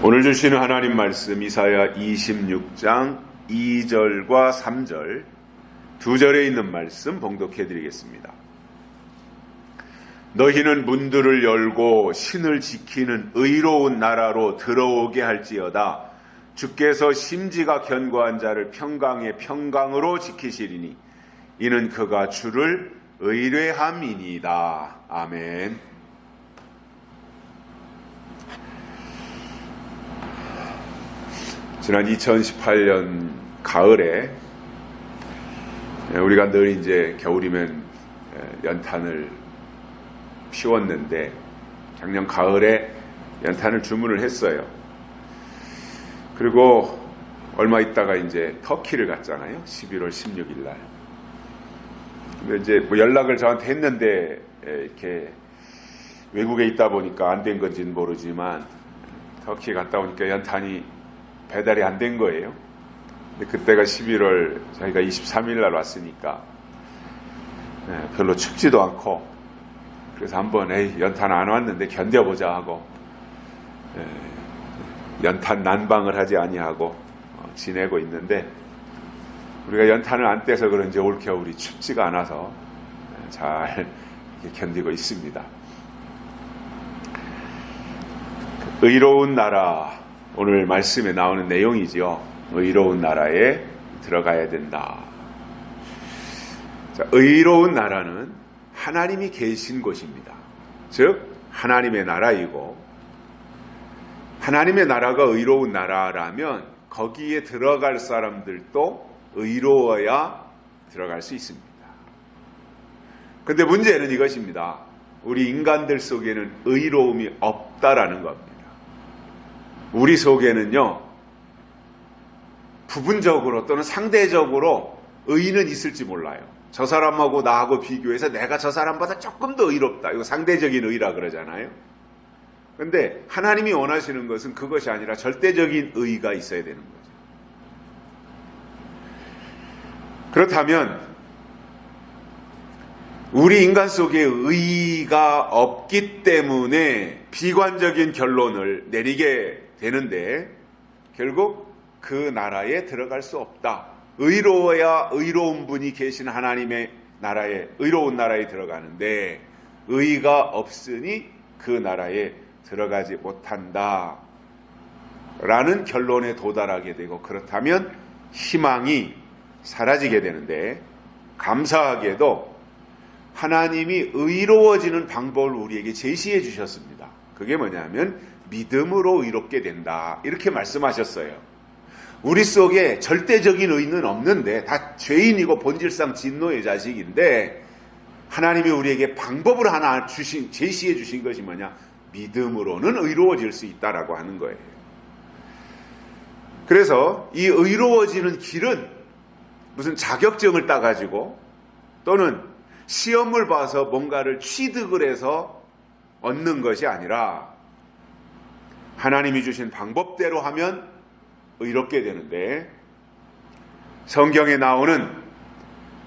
오늘 주시는 하나님 말씀 이사야 26장 2절과 3절 두 절에 있는 말씀 봉독해 드리겠습니다. 너희는 문들을 열고 신을 지키는 의로운 나라로 들어오게 할지어다. 주께서 심지가 견고한 자를 평강의 평강으로 지키시리니 이는 그가 주를 의뢰함이니이다. 아멘. 지난 2018년 가을에 우리가 늘 이제 겨울이면 연탄을 피웠는데 작년 가을에 연탄을 주문을 했어요. 그리고 얼마 있다가 이제 터키를 갔잖아요. 11월 16일 날. 근데 이제 뭐 연락을 저한테 했는데 이렇게 외국에 있다 보니까 안 된 건지는 모르지만 터키 갔다 오니까 연탄이 배달이 안 된 거예요. 근데 그때가 11월 저희가 23일 날 왔으니까 별로 춥지도 않고 그래서 한번 연탄 안 왔는데 견뎌보자 하고 연탄 난방을 하지 아니하고 지내고 있는데 우리가 연탄을 안 떼서 그런지 올겨울이 춥지가 않아서 잘 견디고 있습니다. 의로운 나라, 오늘 말씀에 나오는 내용이지요. 의로운 나라에 들어가야 된다. 자, 의로운 나라는 하나님이 계신 곳입니다. 즉 하나님의 나라이고, 하나님의 나라가 의로운 나라라면 거기에 들어갈 사람들도 의로워야 들어갈 수 있습니다. 그런데 문제는 이것입니다. 우리 인간들 속에는 의로움이 없다라는 겁니다. 우리 속에는요, 부분적으로 또는 상대적으로 의는 있을지 몰라요. 저 사람하고 나하고 비교해서 내가 저 사람보다 조금 더 의롭다. 이거 상대적인 의라 그러잖아요. 그런데 하나님이 원하시는 것은 그것이 아니라 절대적인 의가 있어야 되는 거죠. 그렇다면 우리 인간 속에 의가 없기 때문에 비관적인 결론을 내리게 되는데 결국 그 나라에 들어갈 수 없다. 의로워야 의로운 분이 계신 하나님의 나라에, 의로운 나라에 들어가는데 의가 없으니 그 나라에 들어가지 못한다 라는 결론에 도달하게 되고, 그렇다면 희망이 사라지게 되는데, 감사하게도 하나님이 의로워지는 방법을 우리에게 제시해 주셨습니다. 그게 뭐냐면 믿음으로 의롭게 된다, 이렇게 말씀하셨어요. 우리 속에 절대적인 의는 없는데 다 죄인이고 본질상 진노의 자식인데 하나님이 우리에게 방법을 하나 제시해 주신 것이 뭐냐? 믿음으로는 의로워질 수 있다라고 하는 거예요. 그래서 이 의로워지는 길은 무슨 자격증을 따가지고 또는 시험을 봐서 뭔가를 취득을 해서 얻는 것이 아니라 하나님이 주신 방법대로 하면 의롭게 되는데, 성경에 나오는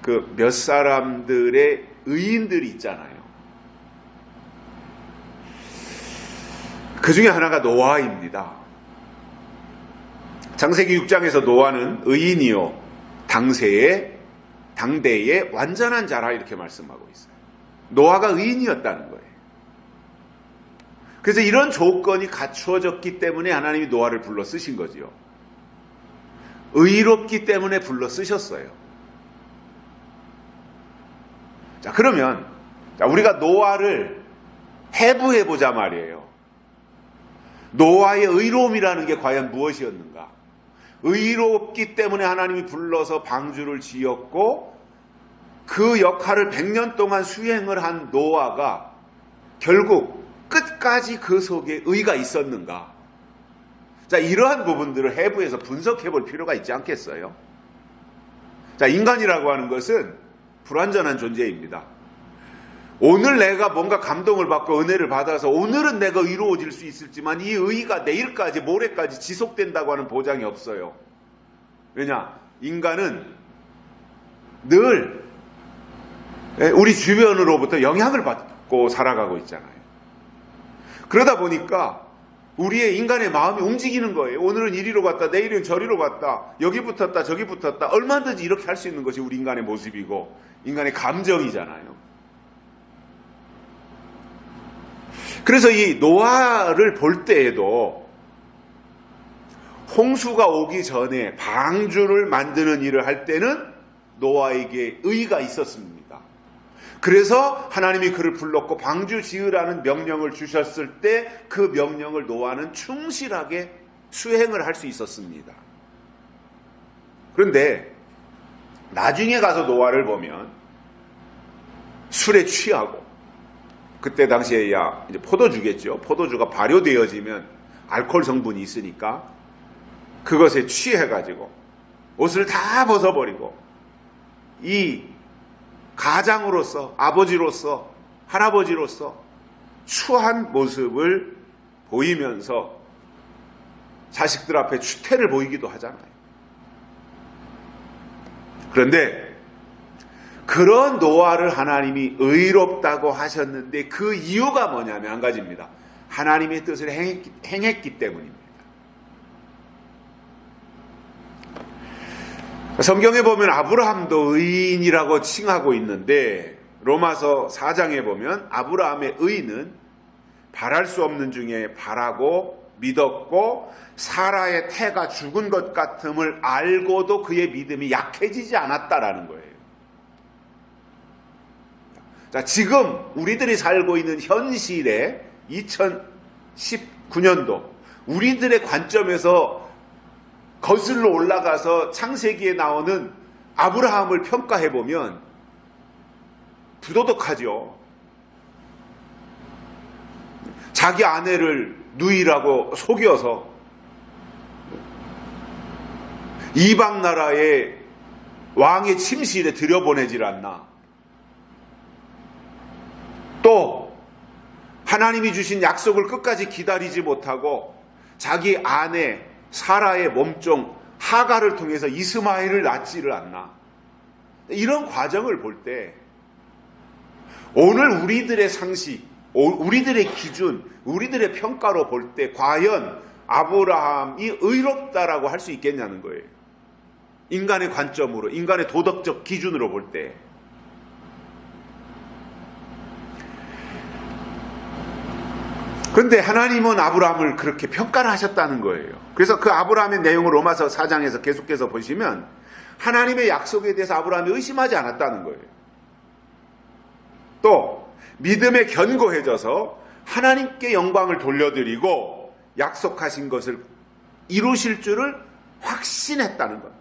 그 몇 사람들의 의인들이 있잖아요. 그 중에 하나가 노아입니다. 창세기 6장에서 노아는 의인이요 당대의 완전한 자라 이렇게 말씀하고 있어요. 노아가 의인이었다는 거예요. 그래서 이런 조건이 갖추어졌기 때문에 하나님이 노아를 불러 쓰신 거지요. 의롭기 때문에 불러 쓰셨어요. 자, 그러면 우리가 노아를 해부해보자 말이에요. 노아의 의로움이라는 게 과연 무엇이었는가? 의롭기 때문에 하나님이 불러서 방주를 지었고 그 역할을 100년 동안 수행을 한 노아가 결국 끝까지 그 속에 의가 있었는가? 자, 이러한 부분들을 해부해서 분석해 볼 필요가 있지 않겠어요? 자, 인간이라고 하는 것은 불완전한 존재입니다. 오늘 내가 뭔가 감동을 받고 은혜를 받아서 오늘은 내가 의로워질 수 있을지만 이 의가 내일까지 모레까지 지속된다고 하는 보장이 없어요. 왜냐? 인간은 늘 우리 주변으로부터 영향을 받고 살아가고 있잖아요. 그러다 보니까 우리의 인간의 마음이 움직이는 거예요. 오늘은 이리로 갔다, 내일은 저리로 갔다, 여기 붙었다, 저기 붙었다. 얼마든지 이렇게 할 수 있는 것이 우리 인간의 모습이고 인간의 감정이잖아요. 그래서 이 노아를 볼 때에도 홍수가 오기 전에 방주를 만드는 일을 할 때는 노아에게 의가 있었습니다. 그래서 하나님이 그를 불렀고 방주 지으라는 명령을 주셨을 때 그 명령을 노아는 충실하게 수행을 할 수 있었습니다. 그런데 나중에 가서 노아를 보면 술에 취하고, 그때 당시에야 이제 포도주겠죠. 포도주가 발효되어지면 알코올 성분이 있으니까 그것에 취해가지고 옷을 다 벗어버리고 이 가장으로서, 아버지로서, 할아버지로서 추한 모습을 보이면서 자식들 앞에 추태를 보이기도 하잖아요. 그런데 그런 노아를 하나님이 의롭다고 하셨는데 그 이유가 뭐냐면 한 가지입니다. 하나님의 뜻을 행했기 때문입니다. 성경에 보면 아브라함도 의인이라고 칭하고 있는데 로마서 4장에 보면 아브라함의 의는 바랄 수 없는 중에 바라고 믿었고 사라의 태가 죽은 것 같음을 알고도 그의 믿음이 약해지지 않았다라는 거예요. 자, 지금 우리들이 살고 있는 현실에 2019년도 우리들의 관점에서 거슬러 올라가서 창세기에 나오는 아브라함을 평가해보면 부도덕하죠. 자기 아내를 누이라고 속여서 이방 나라의 왕의 침실에 들여보내질 않나. 또 하나님이 주신 약속을 끝까지 기다리지 못하고 자기 아내 사라의 몸종 하가를 통해서 이스마엘을 낳지를 않나. 이런 과정을 볼 때 오늘 우리들의 상식, 우리들의 기준, 우리들의 평가로 볼 때 과연 아브라함이 의롭다라고 할 수 있겠냐는 거예요. 인간의 관점으로, 인간의 도덕적 기준으로 볼 때. 그런데 하나님은 아브라함을 그렇게 평가를 하셨다는 거예요. 그래서 그 아브라함의 내용을 로마서 4장에서 계속해서 보시면 하나님의 약속에 대해서 아브라함이 의심하지 않았다는 거예요. 또 믿음에 견고해져서 하나님께 영광을 돌려드리고 약속하신 것을 이루실 줄을 확신했다는 것.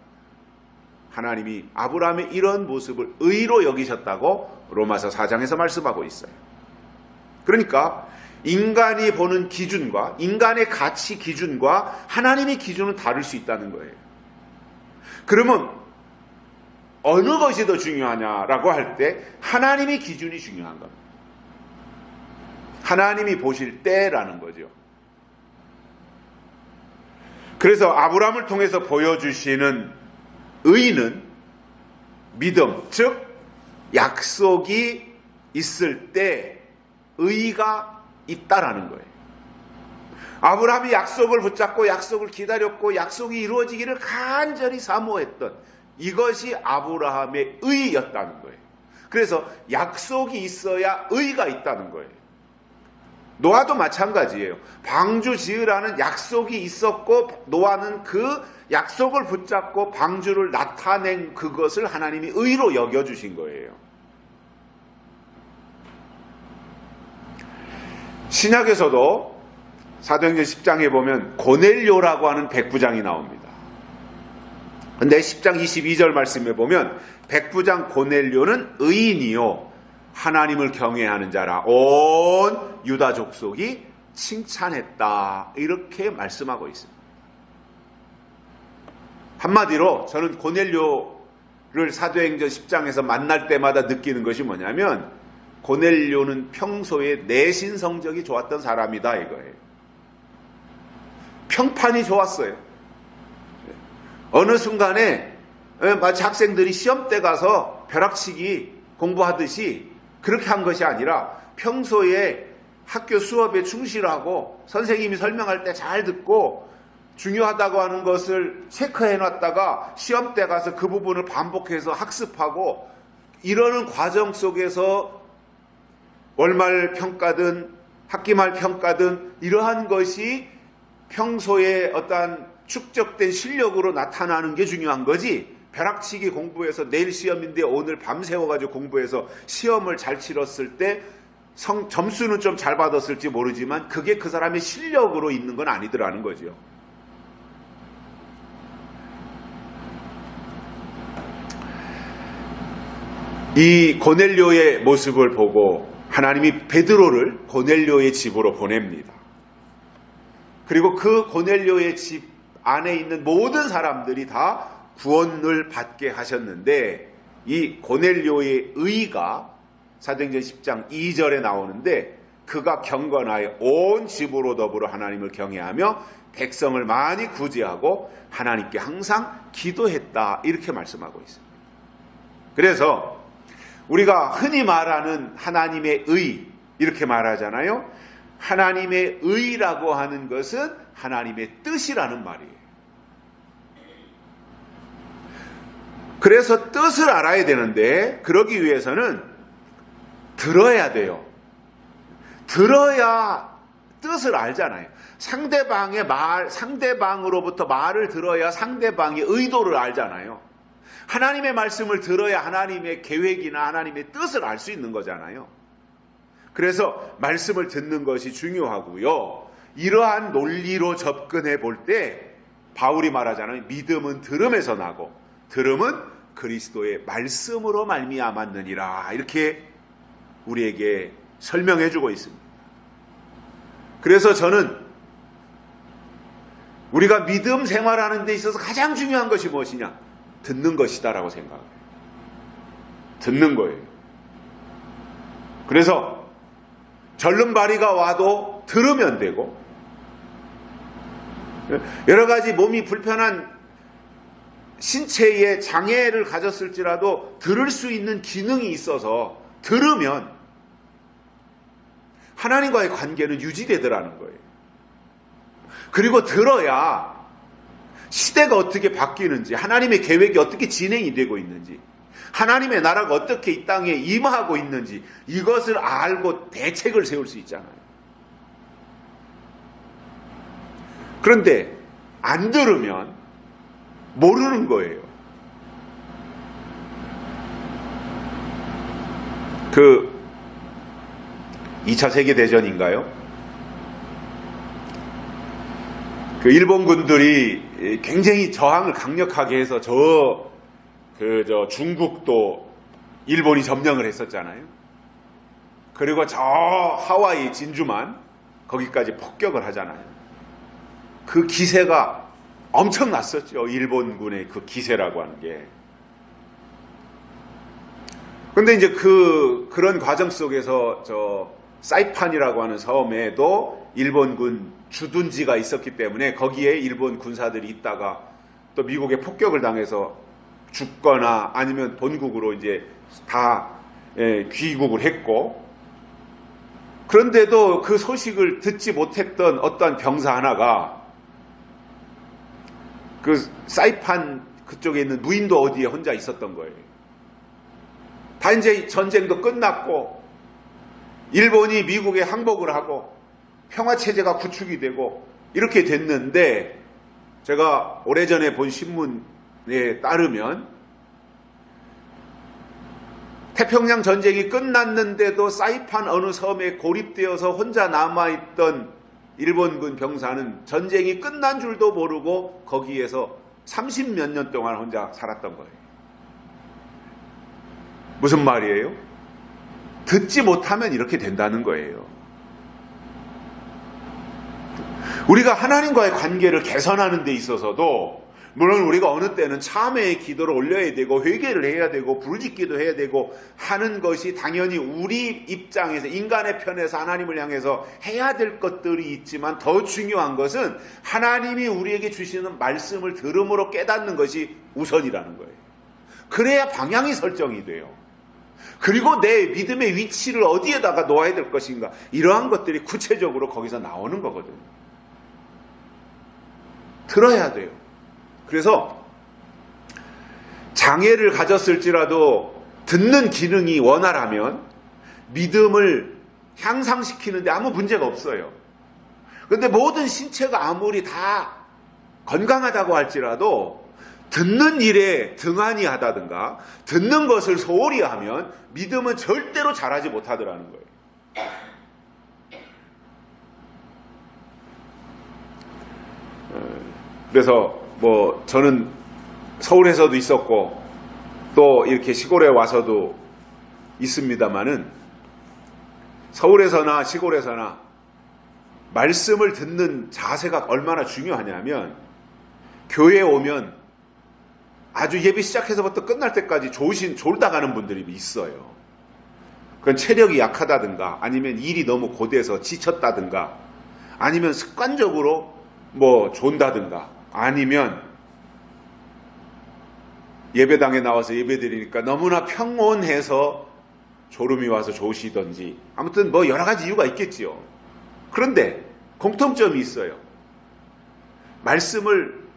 하나님이 아브라함의 이런 모습을 의로 여기셨다고 로마서 4장에서 말씀하고 있어요. 그러니까 인간이 보는 기준과 인간의 가치 기준과 하나님의 기준은 다를 수 있다는 거예요. 그러면 어느 것이 더 중요하냐라고 할 때 하나님의 기준이 중요한 겁니다. 하나님이 보실 때라는 거죠. 그래서 아브라함을 통해서 보여주시는 의는 믿음, 즉 약속이 있을 때 의가 있다라는 거예요. 아브라함이 약속을 붙잡고 약속을 기다렸고 약속이 이루어지기를 간절히 사모했던 이것이 아브라함의 의였다는 거예요. 그래서 약속이 있어야 의가 있다는 거예요. 노아도 마찬가지예요. 방주 지으라는 약속이 있었고 노아는 그 약속을 붙잡고 방주를 나타낸 그것을 하나님이 의로 여겨주신 거예요. 신약에서도 사도행전 10장에 보면 고넬료라고 하는 백부장이 나옵니다. 근데 10장 22절 말씀에 보면 백부장 고넬료는 의인이요 하나님을 경외하는 자라 온 유다 족속이 칭찬했다. 이렇게 말씀하고 있습니다. 한마디로 저는 고넬료를 사도행전 10장에서 만날 때마다 느끼는 것이 뭐냐면 고넬료는 평소에 내신 성적이 좋았던 사람이다 이거예요. 평판이 좋았어요. 어느 순간에 마치 학생들이 시험 때 가서 벼락치기 공부하듯이 그렇게 한 것이 아니라 평소에 학교 수업에 충실하고 선생님이 설명할 때 잘 듣고 중요하다고 하는 것을 체크해 놨다가 시험 때 가서 그 부분을 반복해서 학습하고 이러는 과정 속에서 월말 평가든 학기말 평가든 이러한 것이 평소에 어떠한 축적된 실력으로 나타나는 게 중요한 거지, 벼락치기 공부해서 내일 시험인데 오늘 밤새워가지고 공부해서 시험을 잘 치렀을 때 점수는 좀 잘 받았을지 모르지만 그게 그 사람의 실력으로 있는 건 아니더라는 거죠. 이 고넬료의 모습을 보고 하나님이 베드로를 고넬료의 집으로 보냅니다. 그리고 그 고넬료의 집 안에 있는 모든 사람들이 다 구원을 받게 하셨는데, 이 고넬료의 의가 사도행전 10장 2절에 나오는데, 그가 경건하여 온 집으로 더불어 하나님을 경외하며 백성을 많이 구제하고 하나님께 항상 기도했다, 이렇게 말씀하고 있습니다. 그래서 우리가 흔히 말하는 하나님의 의, 이렇게 말하잖아요. 하나님의 의라고 하는 것은 하나님의 뜻이라는 말이에요. 그래서 뜻을 알아야 되는데, 그러기 위해서는 들어야 돼요. 들어야 뜻을 알잖아요. 상대방으로부터 말을 들어야 상대방의 의도를 알잖아요. 하나님의 말씀을 들어야 하나님의 계획이나 하나님의 뜻을 알 수 있는 거잖아요. 그래서 말씀을 듣는 것이 중요하고요. 이러한 논리로 접근해 볼 때 바울이 말하잖아요. 믿음은 들음에서 나고 들음은 그리스도의 말씀으로 말미암았느니라, 이렇게 우리에게 설명해 주고 있습니다. 그래서 저는 우리가 믿음 생활하는 데 있어서 가장 중요한 것이 무엇이냐? 듣는 것이다라고 생각해요. 듣는 거예요. 그래서 절름발이가 와도 들으면 되고, 여러 가지 몸이 불편한 신체의 장애를 가졌을지라도 들을 수 있는 기능이 있어서 들으면 하나님과의 관계는 유지되더라는 거예요. 그리고 들어야 시대가 어떻게 바뀌는지, 하나님의 계획이 어떻게 진행이 되고 있는지, 하나님의 나라가 어떻게 이 땅에 임하고 있는지, 이것을 알고 대책을 세울 수 있잖아요. 그런데 안 들으면 모르는 거예요. 그 2차 세계대전인가요? 그 일본군들이 굉장히 저항을 강력하게 해서 중국도 일본이 점령을 했었잖아요. 그리고 저 하와이 진주만 거기까지 폭격을 하잖아요. 그 기세가 엄청났었죠. 일본군의 그 기세라고 하는 게. 근데 이제 그런 과정 속에서 사이판이라고 하는 섬에도 일본군 주둔지가 있었기 때문에 거기에 일본 군사들이 있다가 또 미국에 폭격을 당해서 죽거나 아니면 본국으로 이제 다 귀국을 했고, 그런데도 그 소식을 듣지 못했던 어떤 병사 하나가 그 사이판 그쪽에 있는 무인도 어디에 혼자 있었던 거예요. 다 이제 전쟁도 끝났고 일본이 미국에 항복을 하고 평화체제가 구축이 되고 이렇게 됐는데, 제가 오래전에 본 신문에 따르면 태평양 전쟁이 끝났는데도 사이판 어느 섬에 고립되어서 혼자 남아있던 일본군 병사는 전쟁이 끝난 줄도 모르고 거기에서 30몇 년 동안 혼자 살았던 거예요. 무슨 말이에요? 듣지 못하면 이렇게 된다는 거예요. 우리가 하나님과의 관계를 개선하는 데 있어서도 물론 우리가 어느 때는 참회의 기도를 올려야 되고 회개를 해야 되고 부르짖기도 해야 되고 하는 것이 당연히 우리 입장에서 인간의 편에서 하나님을 향해서 해야 될 것들이 있지만, 더 중요한 것은 하나님이 우리에게 주시는 말씀을 들음으로 깨닫는 것이 우선이라는 거예요. 그래야 방향이 설정이 돼요. 그리고 내 믿음의 위치를 어디에다가 놓아야 될 것인가. 이러한 것들이 구체적으로 거기서 나오는 거거든요. 들어야 돼요. 그래서 장애를 가졌을지라도 듣는 기능이 원활하면 믿음을 향상시키는데 아무 문제가 없어요. 그런데 모든 신체가 아무리 다 건강하다고 할지라도 듣는 일에 등한히 하다든가 듣는 것을 소홀히 하면 믿음은 절대로 자라지 못하더라는 거예요. 그래서 저는 서울에서도 있었고 또 이렇게 시골에 와서도 있습니다마는 서울에서나 시골에서나 말씀을 듣는 자세가 얼마나 중요하냐면 교회에 오면 아주 예배 시작해서부터 끝날 때까지 졸다 가는 분들이 있어요. 그건 체력이 약하다든가 아니면 일이 너무 고돼서 지쳤다든가 아니면 습관적으로 존다든가 아니면 예배당에 나와서 예배드리니까 너무나 평온해서 졸음이 와서 조시던지 아무튼 여러 가지 이유가 있겠지요. 그런데 공통점이 있어요. 말씀을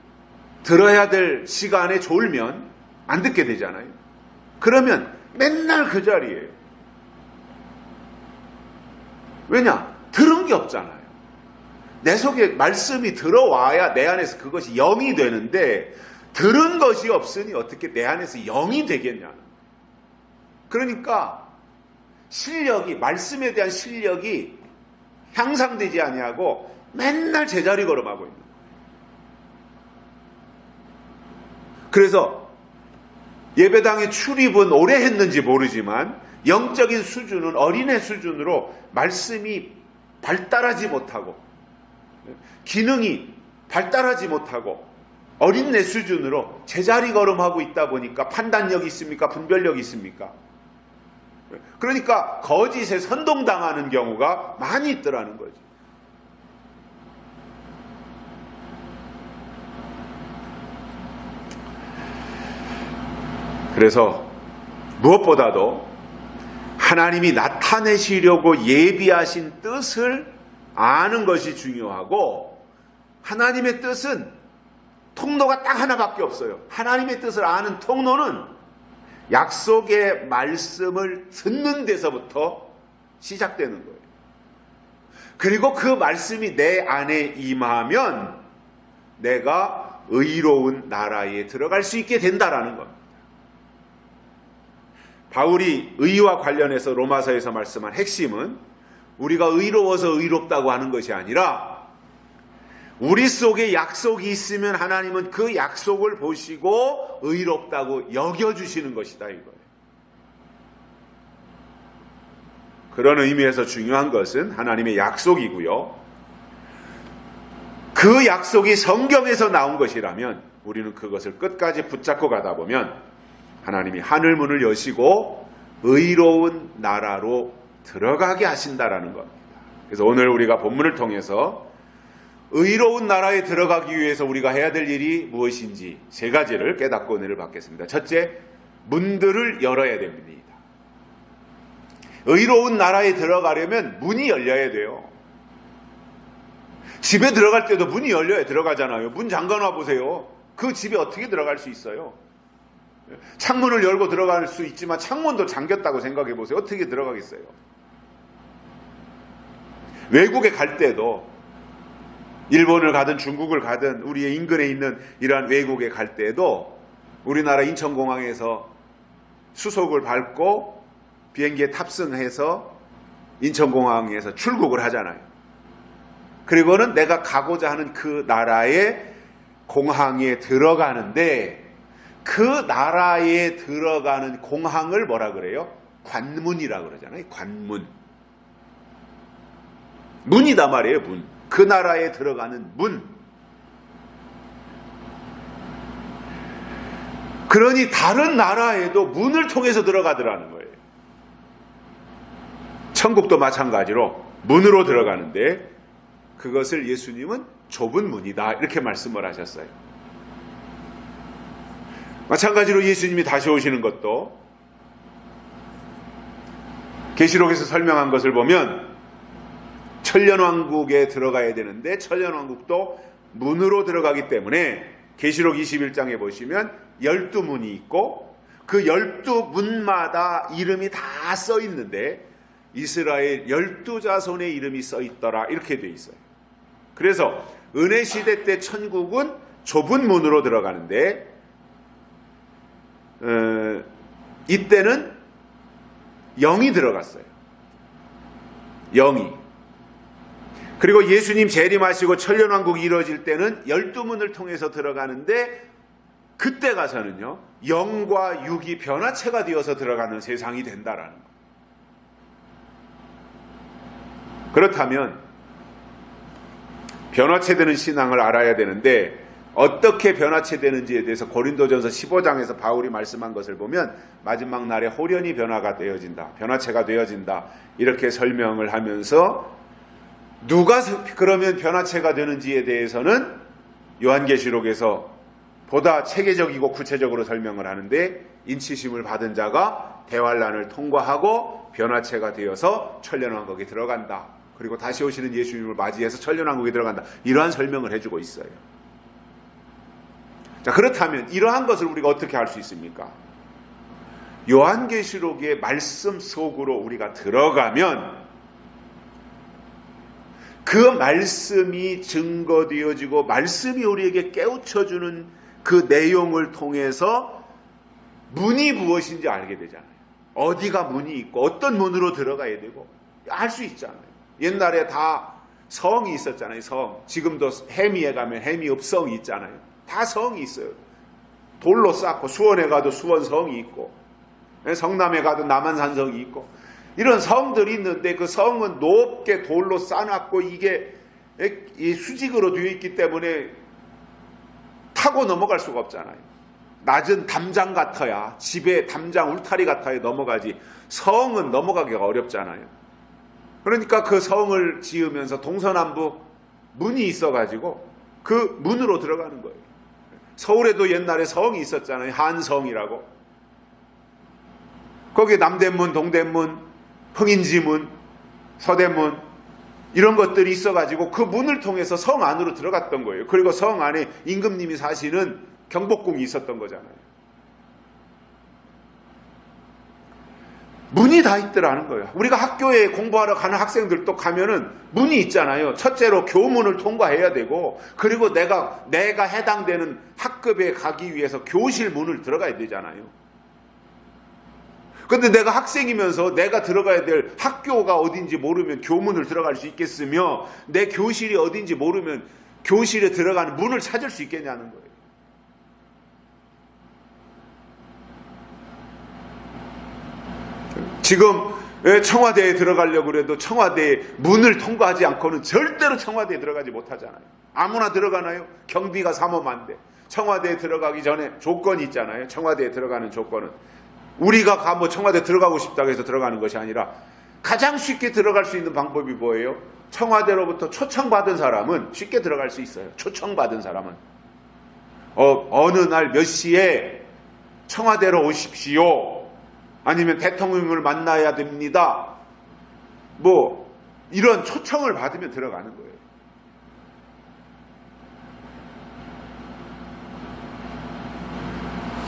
들어야 될 시간에 졸면 안 듣게 되잖아요. 그러면 맨날 그 자리예요. 왜냐? 들은 게 없잖아요. 내 속에 말씀이 들어와야 내 안에서 그것이 영이 되는데 들은 것이 없으니 어떻게 내 안에서 영이 되겠냐. 그러니까 말씀에 대한 실력이 향상되지 아니하고 맨날 제자리 걸음하고 있는 거예요. 그래서 예배당에 출입은 오래 했는지 모르지만 영적인 수준은 어린애 수준으로 말씀이 발달하지 못하고 기능이 발달하지 못하고 어린애 수준으로 제자리 걸음하고 있다 보니까 판단력이 있습니까? 분별력이 있습니까? 그러니까 거짓에 선동당하는 경우가 많이 있더라는 거죠. 그래서 무엇보다도 하나님이 나타내시려고 예비하신 뜻을 아는 것이 중요하고 하나님의 뜻은 통로가 딱 하나밖에 없어요. 하나님의 뜻을 아는 통로는 약속의 말씀을 듣는 데서부터 시작되는 거예요. 그리고 그 말씀이 내 안에 임하면 내가 의로운 나라에 들어갈 수 있게 된다라는 겁니다. 바울이 의와 관련해서 로마서에서 말씀한 핵심은 우리가 의로워서 의롭다고 하는 것이 아니라 우리 속에 약속이 있으면 하나님은 그 약속을 보시고 의롭다고 여겨주시는 것이다 이거예요. 그런 의미에서 중요한 것은 하나님의 약속이고요. 그 약속이 성경에서 나온 것이라면 우리는 그것을 끝까지 붙잡고 가다 보면 하나님이 하늘문을 여시고 의로운 나라로 들어가게 하신다라는 겁니다. 그래서 오늘 우리가 본문을 통해서 의로운 나라에 들어가기 위해서 우리가 해야 될 일이 무엇인지 세 가지를 깨닫고 은혜를 받겠습니다. 첫째, 문들을 열어야 됩니다. 의로운 나라에 들어가려면 문이 열려야 돼요. 집에 들어갈 때도 문이 열려야 들어가잖아요. 문 잠가놔 보세요. 그 집에 어떻게 들어갈 수 있어요? 창문을 열고 들어갈 수 있지만 창문도 잠겼다고 생각해 보세요. 어떻게 들어가겠어요? 외국에 갈 때도 일본을 가든 중국을 가든 우리의 인근에 있는 이러한 외국에 갈 때도 우리나라 인천공항에서 수속을 밟고 비행기에 탑승해서 인천공항에서 출국을 하잖아요. 그리고는 내가 가고자 하는 그 나라의 공항에 들어가는데 그 나라에 들어가는 공항을 뭐라 그래요? 관문이라 그러잖아요. 관문. 문이다 말이에요. 문. 그 나라에 들어가는 문. 그러니 다른 나라에도 문을 통해서 들어가더라는 거예요. 천국도 마찬가지로 문으로 들어가는데 그것을 예수님은 좁은 문이다 이렇게 말씀을 하셨어요. 마찬가지로 예수님이 다시 오시는 것도 계시록에서 설명한 것을 보면 천년왕국에 들어가야 되는데 천년왕국도 문으로 들어가기 때문에 계시록 21장에 보시면 12문이 있고 그 12문마다 이름이 다 써 있는데 이스라엘 12자손의 이름이 써 있더라 이렇게 돼 있어요. 그래서 은혜시대 때 천국은 좁은 문으로 들어가는데 이때는 0이 들어갔어요. 0이. 그리고 예수님 재림하시고 천년왕국이 이루어질 때는 12문을 통해서 들어가는데 그때 가서는요 0과 6이 변화체가 되어서 들어가는 세상이 된다라는 거예요. 그렇다면 변화체되는 신앙을 알아야 되는데 어떻게 변화체되는지에 대해서 고린도전서 15장에서 바울이 말씀한 것을 보면 마지막 날에 홀연히 변화가 되어진다. 변화체가 되어진다. 이렇게 설명을 하면서 누가 그러면 변화체가 되는지에 대해서는 요한계시록에서 보다 체계적이고 구체적으로 설명을 하는데 인치심을 받은 자가 대환란을 통과하고 변화체가 되어서 천년왕국에 들어간다. 그리고 다시 오시는 예수님을 맞이해서 천년왕국에 들어간다. 이러한 설명을 해주고 있어요. 자, 그렇다면 이러한 것을 우리가 어떻게 할 수 있습니까? 요한계시록의 말씀 속으로 우리가 들어가면 그 말씀이 증거되어지고 말씀이 우리에게 깨우쳐주는 그 내용을 통해서 문이 무엇인지 알게 되잖아요. 어디가 문이 있고 어떤 문으로 들어가야 되고 알 수 있잖아요. 옛날에 다 성이 있었잖아요. 성. 지금도 해미에 가면 해미읍 성이 있잖아요. 다 성이 있어요. 돌로 쌓고 수원에 가도 수원성이 있고 성남에 가도 남한산성이 있고 이런 성들이 있는데 그 성은 높게 돌로 쌓아놨고 이게 이 수직으로 되어 있기 때문에 타고 넘어갈 수가 없잖아요. 낮은 담장 같아야 집에 담장 울타리 같아야 넘어가지 성은 넘어가기가 어렵잖아요. 그러니까 그 성을 지으면서 동서남북 문이 있어가지고 그 문으로 들어가는 거예요. 서울에도 옛날에 성이 있었잖아요. 한성이라고. 거기에 남대문, 동대문, 흥인지문, 서대문 이런 것들이 있어가지고 그 문을 통해서 성 안으로 들어갔던 거예요. 그리고 성 안에 임금님이 사시는 경복궁이 있었던 거잖아요. 문이 다 있더라는 거예요. 우리가 학교에 공부하러 가는 학생들도 가면은 문이 있잖아요. 첫째로 교문을 통과해야 되고 그리고 내가 해당되는 학급에 가기 위해서 교실 문을 들어가야 되잖아요. 근데 내가 학생이면서 내가 들어가야 될 학교가 어딘지 모르면 교문을 들어갈 수 있겠으며 내 교실이 어딘지 모르면 교실에 들어가는 문을 찾을 수 있겠냐는 거예요. 지금 청와대에 들어가려고 해도 청와대에 문을 통과하지 않고는 절대로 청와대에 들어가지 못하잖아요. 아무나 들어가나요? 경비가 삼엄한데. 청와대에 들어가기 전에 조건이 있잖아요. 청와대에 들어가는 조건은. 우리가 뭐 청와대 들어가고 싶다고 해서 들어가는 것이 아니라 가장 쉽게 들어갈 수 있는 방법이 뭐예요? 청와대로부터 초청받은 사람은 쉽게 들어갈 수 있어요. 초청받은 사람은. 어느 날 몇 시에 청와대로 오십시오. 아니면 대통령을 만나야 됩니다. 뭐 이런 초청을 받으면 들어가는 거예요.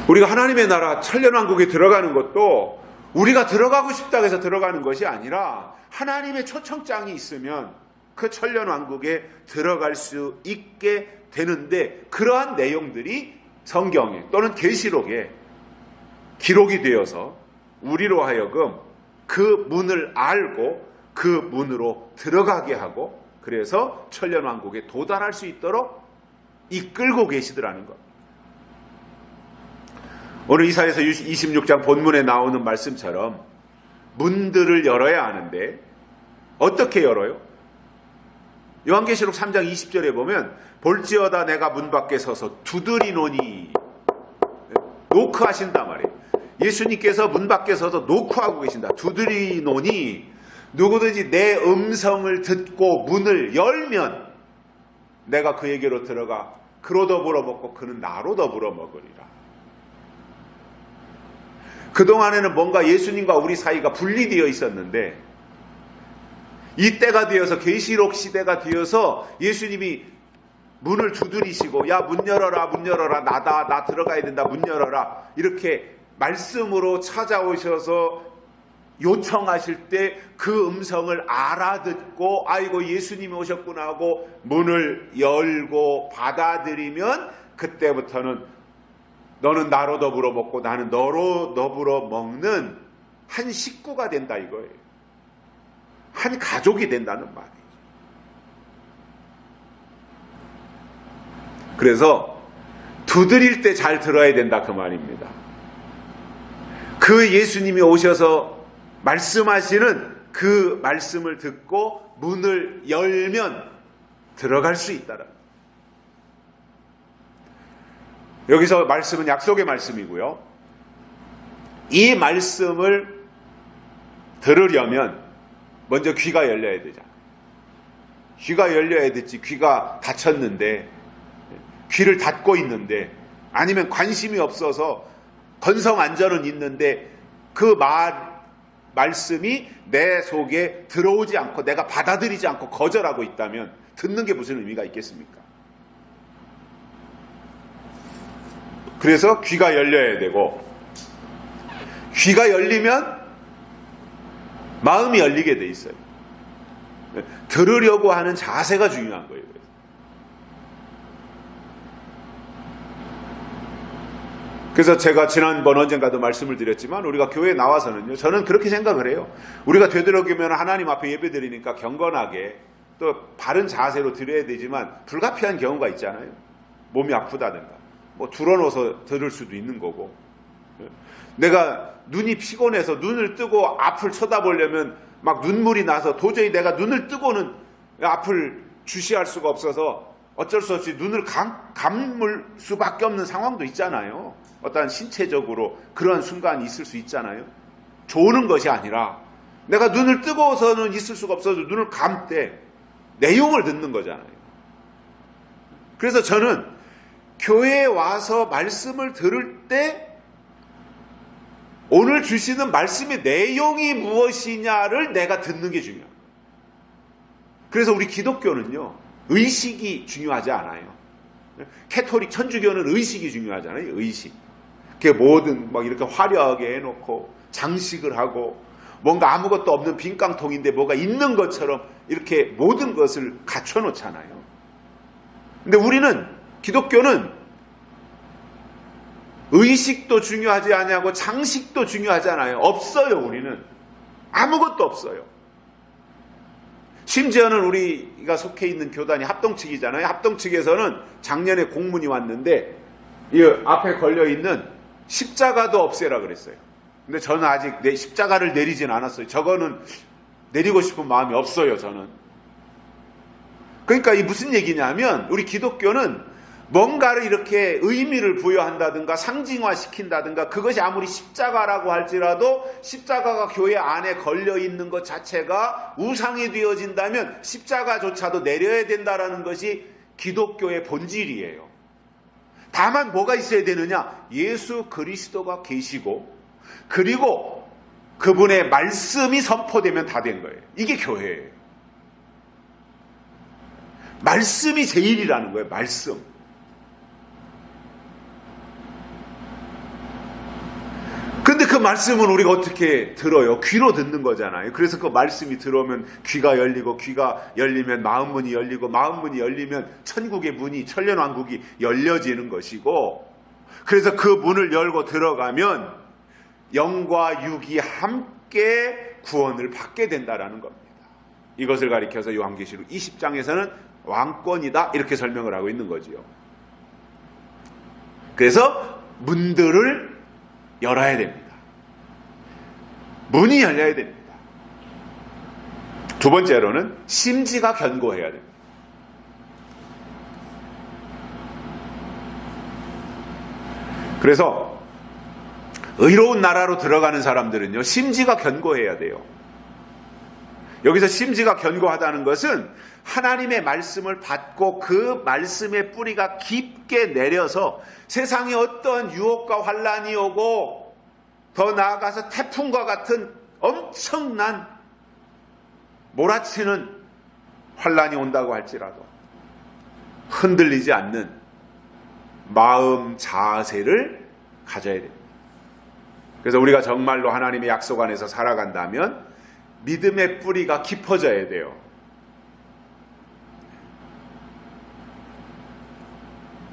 우리가 하나님의 나라 천년왕국에 들어가는 것도 우리가 들어가고 싶다고 해서 들어가는 것이 아니라 하나님의 초청장이 있으면 그 천년왕국에 들어갈 수 있게 되는데 그러한 내용들이 성경에 또는 계시록에 기록이 되어서 우리로 하여금 그 문을 알고 그 문으로 들어가게 하고 그래서 천년왕국에 도달할 수 있도록 이끌고 계시더라는 것. 오늘 이사야서 26장 본문에 나오는 말씀처럼 문들을 열어야 하는데 어떻게 열어요? 요한계시록 3장 20절에 보면 볼지어다 내가 문 밖에 서서 두드리노니 노크하신단 말이에요. 예수님께서 문 밖에 서서 노크하고 계신다. 두드리노니 누구든지 내 음성을 듣고 문을 열면 내가 그에게로 들어가 그로 더불어 먹고 그는 나로 더불어 먹으리라. 그동안에는 뭔가 예수님과 우리 사이가 분리되어 있었는데 이 때가 되어서 계시록 시대가 되어서 예수님이 문을 두드리시고 야 문 열어라 문 열어라 나다 나 들어가야 된다 문 열어라 이렇게 말씀으로 찾아오셔서 요청하실 때 그 음성을 알아듣고 아이고 예수님이 오셨구나 하고 문을 열고 받아들이면 그때부터는 너는 나로 더불어 먹고 나는 너로 더불어 먹는 한 식구가 된다 이거예요. 한 가족이 된다는 말이에요. 그래서 두드릴 때 잘 들어야 된다 그 말입니다. 그 예수님이 오셔서 말씀하시는 그 말씀을 듣고 문을 열면 들어갈 수 있다라. 여기서 말씀은 약속의 말씀이고요. 이 말씀을 들으려면 먼저 귀가 열려야 되잖아요. 귀가 열려야 됐지. 귀가 닫혔는데 귀를 닫고 있는데 아니면 관심이 없어서 건성 안전은 있는데 그 말씀이 내 속에 들어오지 않고 내가 받아들이지 않고 거절하고 있다면 듣는 게 무슨 의미가 있겠습니까? 그래서 귀가 열려야 되고 귀가 열리면 마음이 열리게 돼 있어요. 들으려고 하는 자세가 중요한 거예요. 그래서 제가 지난번 언젠가도 말씀을 드렸지만 우리가 교회에 나와서는요. 저는 그렇게 생각을 해요. 우리가 되도록이면 하나님 앞에 예배드리니까 경건하게 또 바른 자세로 드려야 되지만 불가피한 경우가 있잖아요. 몸이 아프다든가 뭐 둘러놓아서 들을 수도 있는 거고 내가 눈이 피곤해서 눈을 뜨고 앞을 쳐다보려면 막 눈물이 나서 도저히 내가 눈을 뜨고는 앞을 주시할 수가 없어서 어쩔 수 없이 눈을 감을 수밖에 없는 상황도 있잖아요. 어떠한 신체적으로 그러한 순간이 있을 수 있잖아요. 조는 것이 아니라 내가 눈을 뜨고서는 있을 수가 없어서 눈을 감때 내용을 듣는 거잖아요. 그래서 저는 교회에 와서 말씀을 들을 때 오늘 주시는 말씀의 내용이 무엇이냐를 내가 듣는 게 중요해요. 그래서 우리 기독교는요. 의식이 중요하지 않아요. 캐토릭 천주교는 의식이 중요하잖아요. 의식. 그게 뭐든 막 이렇게 화려하게 해놓고 장식을 하고 뭔가 아무것도 없는 빈깡통인데 뭐가 있는 것처럼 이렇게 모든 것을 갖춰놓잖아요. 근데 우리는 기독교는 의식도 중요하지 않냐고 장식도 중요하잖아요. 없어요. 우리는 아무것도 없어요. 심지어는 우리가 속해 있는 교단이 합동측이잖아요. 합동측에서는 작년에 공문이 왔는데 이 앞에 걸려있는 십자가도 없애라 그랬어요. 근데 저는 아직 십자가를 내리진 않았어요. 저거는 내리고 싶은 마음이 없어요. 저는. 그러니까 이 무슨 얘기냐면 우리 기독교는 뭔가를 이렇게 의미를 부여한다든가 상징화시킨다든가 그것이 아무리 십자가라고 할지라도 십자가가 교회 안에 걸려있는 것 자체가 우상이 되어진다면 십자가조차도 내려야 된다라는 것이 기독교의 본질이에요. 다만 뭐가 있어야 되느냐? 예수 그리스도가 계시고 그리고 그분의 말씀이 선포되면 다 된 거예요. 이게 교회예요. 말씀이 제일이라는 거예요. 말씀. 근데 그 말씀은 우리가 어떻게 들어요? 귀로 듣는 거잖아요. 그래서 그 말씀이 들어오면 귀가 열리고 귀가 열리면 마음문이 열리고 마음문이 열리면 천국의 문이 천년왕국이 열려지는 것이고 그래서 그 문을 열고 들어가면 영과 육이 함께 구원을 받게 된다라는 겁니다. 이것을 가리켜서 요한계시록 20장에서는 왕권이다 이렇게 설명을 하고 있는 거지요. 그래서 문들을 열어야 됩니다. 문이 열려야 됩니다. 두 번째로는 심지가 견고해야 됩니다. 그래서 의로운 나라로 들어가는 사람들은요, 심지가 견고해야 돼요. 여기서 심지가 견고하다는 것은 하나님의 말씀을 받고 그 말씀의 뿌리가 깊게 내려서 세상에 어떤 유혹과 환란이 오고 더 나아가서 태풍과 같은 엄청난 몰아치는 환란이 온다고 할지라도 흔들리지 않는 마음 자세를 가져야 됩니다. 그래서 우리가 정말로 하나님의 약속 안에서 살아간다면 믿음의 뿌리가 깊어져야 돼요.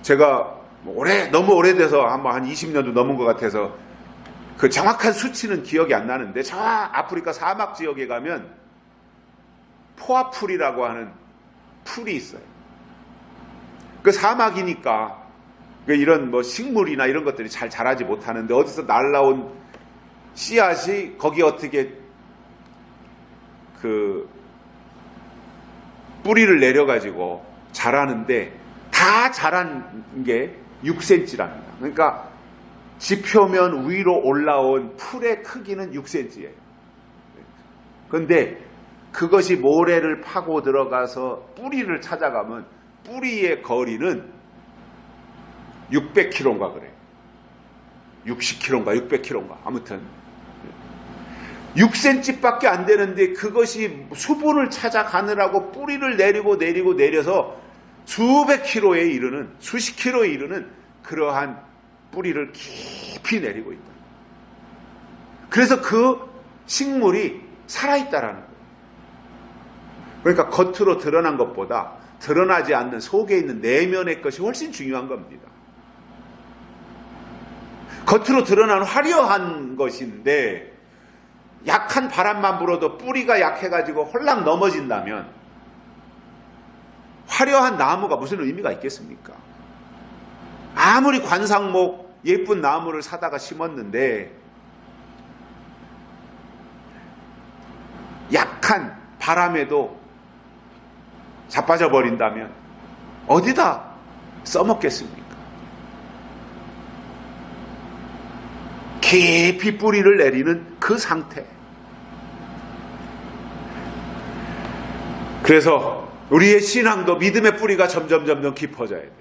제가 너무 오래돼서 한 20년도 넘은 것 같아서 그 정확한 수치는 기억이 안 나는데, 저 아프리카 사막 지역에 가면 포화풀이라고 하는 풀이 있어요. 그 사막이니까 이런 식물이나 이런 것들이 잘 자라지 못하는데, 어디서 날라온 씨앗이 거기 어떻게 그 뿌리를 내려가지고 자라는데, 다 자란 게 6cm랍니다. 그러니까 지표면 위로 올라온 풀의 크기는 6cm예요. 그런데 그것이 모래를 파고 들어가서 뿌리를 찾아가면 뿌리의 거리는 600km인가 그래요. 60km인가 600km인가 아무튼 6cm밖에 안 되는데, 그것이 수분을 찾아가느라고 뿌리를 내려서 수백 킬로에 이르는, 수십 킬로에 이르는 그러한 뿌리를 깊이 내리고 있다. 그래서 그 식물이 살아있다라는 거예요. 그러니까 겉으로 드러난 것보다 드러나지 않는 속에 있는 내면의 것이 훨씬 중요한 겁니다. 겉으로 드러나는 화려한 것인데, 약한 바람만 불어도 뿌리가 약해가지고 홀랑 넘어진다면 화려한 나무가 무슨 의미가 있겠습니까? 아무리 관상목 예쁜 나무를 사다가 심었는데 약한 바람에도 자빠져 버린다면 어디다 써먹겠습니까? 깊이 뿌리를 내리는 그 상태. 그래서 우리의 신앙도 믿음의 뿌리가 점점 깊어져야 돼요.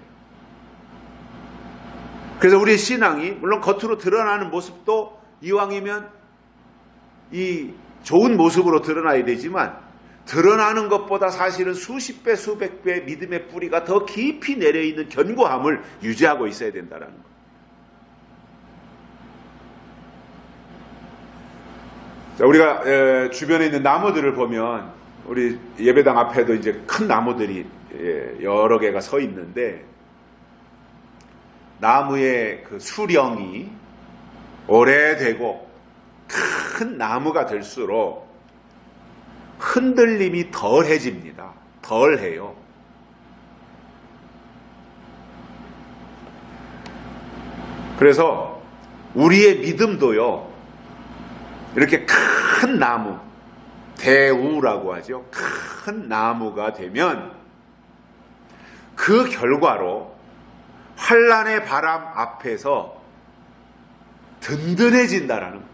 그래서 우리의 신앙이 물론 겉으로 드러나는 모습도 이왕이면 이 좋은 모습으로 드러나야 되지만, 드러나는 것보다 사실은 수십 배, 수백 배 믿음의 뿌리가 더 깊이 내려있는 견고함을 유지하고 있어야 된다는 거예요. 자, 우리가 주변에 있는 나무들을 보면, 우리 예배당 앞에도 이제 큰 나무들이 여러 개가 서 있는데, 나무의 그 수령이 오래되고 큰 나무가 될수록 흔들림이 덜해집니다. 덜해요. 그래서 우리의 믿음도요, 이렇게 큰 나무, 대우라고 하죠. 큰 나무가 되면 그 결과로 환란의 바람 앞에서 든든해진다라는 거예요.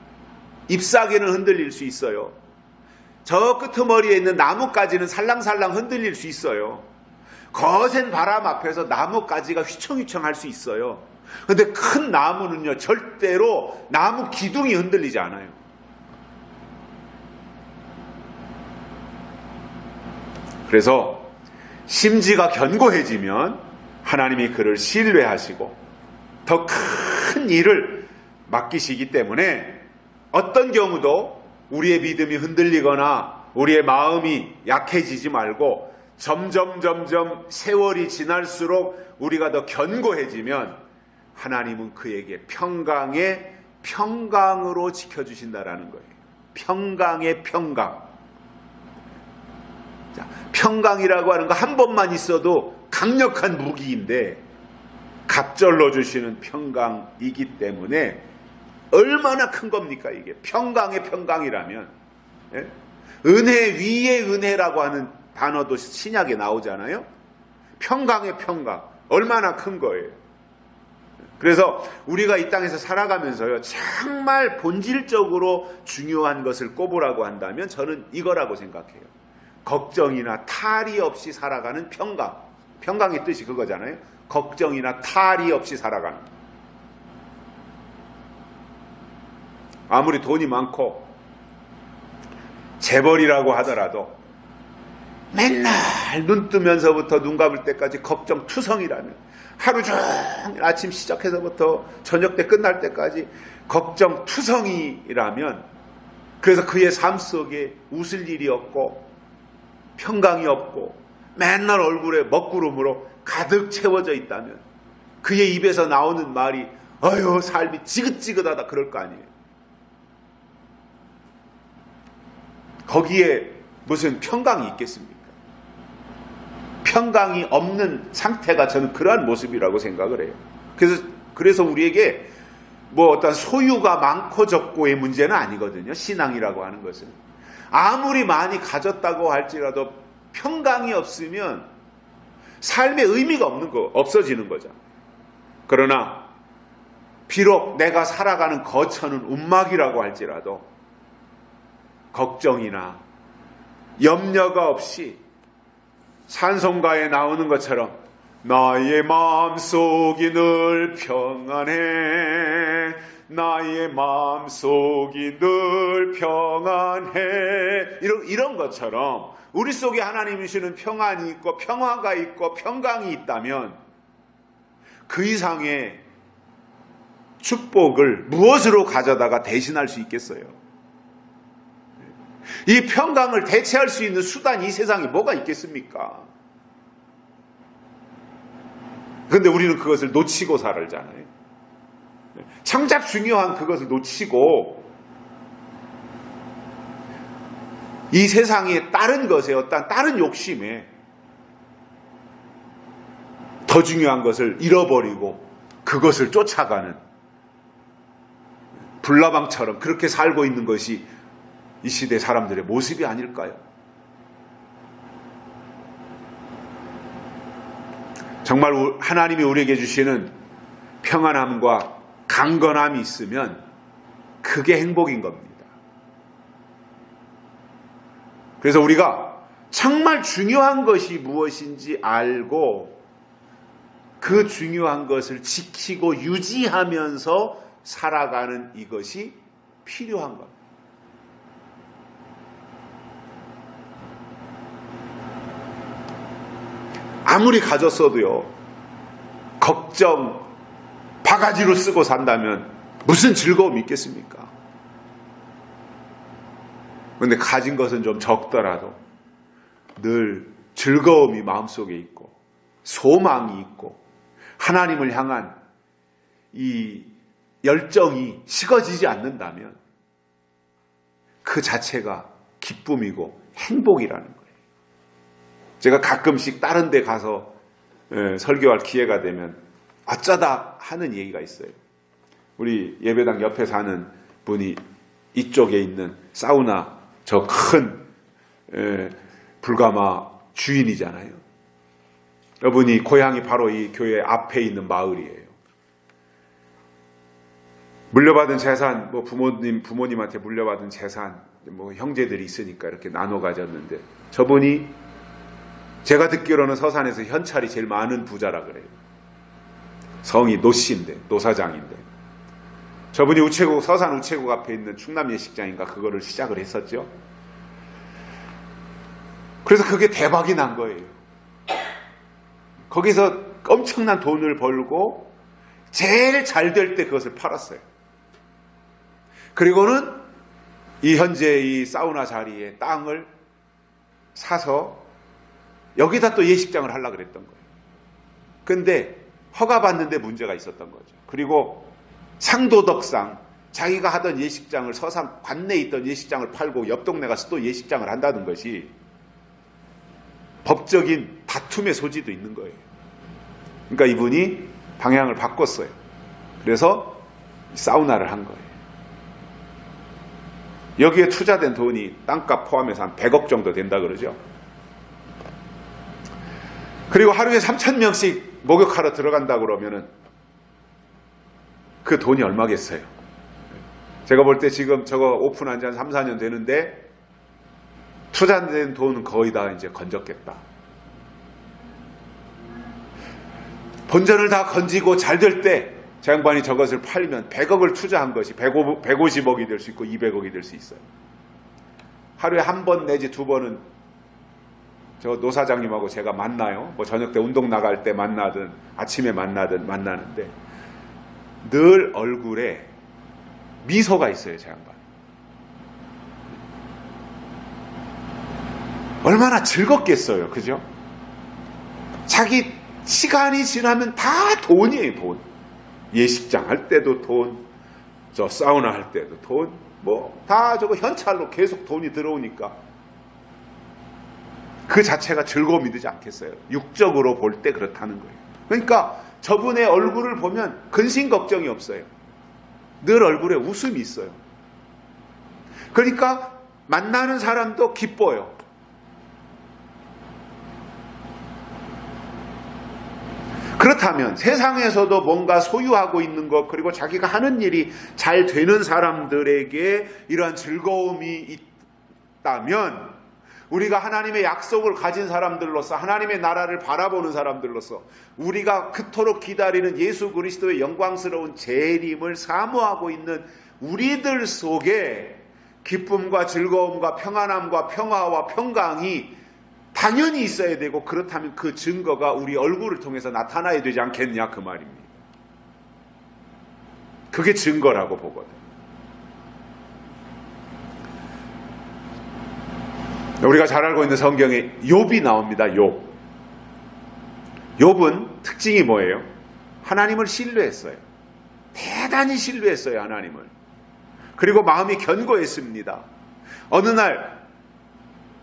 잎사귀는 흔들릴 수 있어요. 저 끄트머리에 있는 나무까지는 살랑살랑 흔들릴 수 있어요. 거센 바람 앞에서 나무가지가 휘청휘청할 수 있어요. 그런데 큰 나무는요, 절대로 나무 기둥이 흔들리지 않아요. 그래서 심지가 견고해지면 하나님이 그를 신뢰하시고 더 큰 일을 맡기시기 때문에, 어떤 경우도 우리의 믿음이 흔들리거나 우리의 마음이 약해지지 말고 점점 세월이 지날수록 우리가 더 견고해지면 하나님은 그에게 평강의 평강으로 지켜주신다라는 거예요. 평강의 평강. 자, 평강이라고 하는 거 한 번만 있어도 강력한 무기인데 갑절로 주시는 평강이기 때문에 얼마나 큰 겁니까 이게. 평강의 평강이라면, 예? 은혜 위의 은혜라고 하는 단어도 신약에 나오잖아요. 평강의 평강, 얼마나 큰 거예요. 그래서 우리가 이 땅에서 살아가면서요, 정말 본질적으로 중요한 것을 꼽으라고 한다면 저는 이거라고 생각해요. 걱정이나 탈이 없이 살아가는 평강. 평강의 뜻이 그거잖아요. 걱정이나 탈이 없이 살아가는. 아무리 돈이 많고 재벌이라고 하더라도 맨날 눈 뜨면서부터 눈 감을 때까지 걱정투성이라면, 하루 종일 아침 시작해서부터 저녁 때 끝날 때까지 걱정투성이라면, 그래서 그의 삶 속에 웃을 일이 없고 평강이 없고 맨날 얼굴에 먹구름으로 가득 채워져 있다면, 그의 입에서 나오는 말이 어휴 삶이 지긋지긋하다 그럴 거 아니에요. 거기에 무슨 평강이 있겠습니까? 평강이 없는 상태가 저는 그러한 모습이라고 생각을 해요. 그래서 우리에게 뭐 어떤 소유가 많고 적고의 문제는 아니거든요. 신앙이라고 하는 것은. 아무리 많이 가졌다고 할지라도 평강이 없으면 삶의 의미가 없어지는 거죠. 그러나 비록 내가 살아가는 거처는 움막이라고 할지라도 걱정이나 염려가 없이 찬송가에 나오는 것처럼 나의 마음속이 늘 평안해, 나의 마음속이 늘 평안해, 이런 것처럼 우리 속에 하나님이 주시는 평안이 있고 평화가 있고 평강이 있다면 그 이상의 축복을 무엇으로 가져다가 대신할 수 있겠어요? 이 평강을 대체할 수 있는 수단이 이 세상에 뭐가 있겠습니까? 그런데 우리는 그것을 놓치고 살잖아요. 정작 중요한 그것을 놓치고 이 세상의 다른 것에 어떤 다른 욕심에 더 중요한 것을 잃어버리고 그것을 쫓아가는 불나방처럼 그렇게 살고 있는 것이 이 시대 사람들의 모습이 아닐까요? 정말 하나님이 우리에게 주시는 평안함과 강건함이 있으면 그게 행복인 겁니다. 그래서 우리가 정말 중요한 것이 무엇인지 알고 그 중요한 것을 지키고 유지하면서 살아가는 이것이 필요한 겁니다. 아무리 가졌어도요, 걱정 바가지로 쓰고 산다면 무슨 즐거움이 있겠습니까? 그런데 가진 것은 좀 적더라도 늘 즐거움이 마음속에 있고 소망이 있고 하나님을 향한 이 열정이 식어지지 않는다면 그 자체가 기쁨이고 행복이라는 거예요. 제가 가끔씩 다른 데 가서 설교할 기회가 되면 어쩌다 하는 얘기가 있어요. 우리 예배당 옆에 사는 분이 이쪽에 있는 사우나 저 큰 불가마 주인이잖아요. 이분이 고향이 바로 이 교회 앞에 있는 마을이에요. 물려받은 재산, 뭐 부모님한테 물려받은 재산, 뭐 형제들이 있으니까 이렇게 나눠 가졌는데 저분이 제가 듣기로는 서산에서 현찰이 제일 많은 부자라 그래요. 성이 노씨인데, 노사장인데. 저분이 서산 우체국 앞에 있는 충남 예식장인가 그거를 시작을 했었죠. 그래서 그게 대박이 난 거예요. 거기서 엄청난 돈을 벌고 제일 잘 될 때 그것을 팔았어요. 그리고는 현재 이 사우나 자리에 땅을 사서 여기다 또 예식장을 하려고 그랬던 거예요. 근데 허가받는데 문제가 있었던 거죠. 그리고 상도덕상 자기가 하던 예식장을 서산 관내에 있던 예식장을 팔고 옆 동네 가서 또 예식장을 한다는 것이 법적인 다툼의 소지도 있는 거예요. 그러니까 이분이 방향을 바꿨어요. 그래서 사우나를 한 거예요. 여기에 투자된 돈이 땅값 포함해서 한 100억 정도 된다 그러죠. 그리고 하루에 3,000명씩 목욕하러 들어간다 그러면은 그 돈이 얼마겠어요? 제가 볼 때 지금 저거 오픈한 지 한 3, 4년 되는데 투자된 돈은 거의 다 이제 건졌겠다. 본전을 다 건지고 잘 될 때 저 양반이 저것을 팔면 100억을 투자한 것이 150억이 될 수 있고 200억이 될 수 있어요. 하루에 한 번 내지 두 번은 저 노사장님하고 제가 만나요. 뭐 저녁 때 운동 나갈 때 만나든 아침에 만나든 만나는데 늘 얼굴에 미소가 있어요. 저 양반. 얼마나 즐겁겠어요. 그죠? 자기 시간이 지나면 다 돈이에요. 돈. 예식장 할 때도 돈, 저 사우나 할 때도 돈, 뭐 다 저거 현찰로 계속 돈이 들어오니까 그 자체가 즐거움이 되지 않겠어요? 육적으로 볼 때 그렇다는 거예요. 그러니까 저분의 얼굴을 보면 근심 걱정이 없어요. 늘 얼굴에 웃음이 있어요. 그러니까 만나는 사람도 기뻐요. 그렇다면 세상에서도 뭔가 소유하고 있는 것, 그리고 자기가 하는 일이 잘 되는 사람들에게 이러한 즐거움이 있다면 우리가 하나님의 약속을 가진 사람들로서, 하나님의 나라를 바라보는 사람들로서 우리가 그토록 기다리는 예수 그리스도의 영광스러운 재림을 사모하고 있는 우리들 속에 기쁨과 즐거움과 평안함과 평화와 평강이 당연히 있어야 되고, 그렇다면 그 증거가 우리 얼굴을 통해서 나타나야 되지 않겠냐 그 말입니다. 그게 증거라고 보거든. 우리가 잘 알고 있는 성경에 욥이 나옵니다. 욥은 특징이 뭐예요? 하나님을 신뢰했어요. 대단히 신뢰했어요. 하나님을. 그리고 마음이 견고했습니다. 어느 날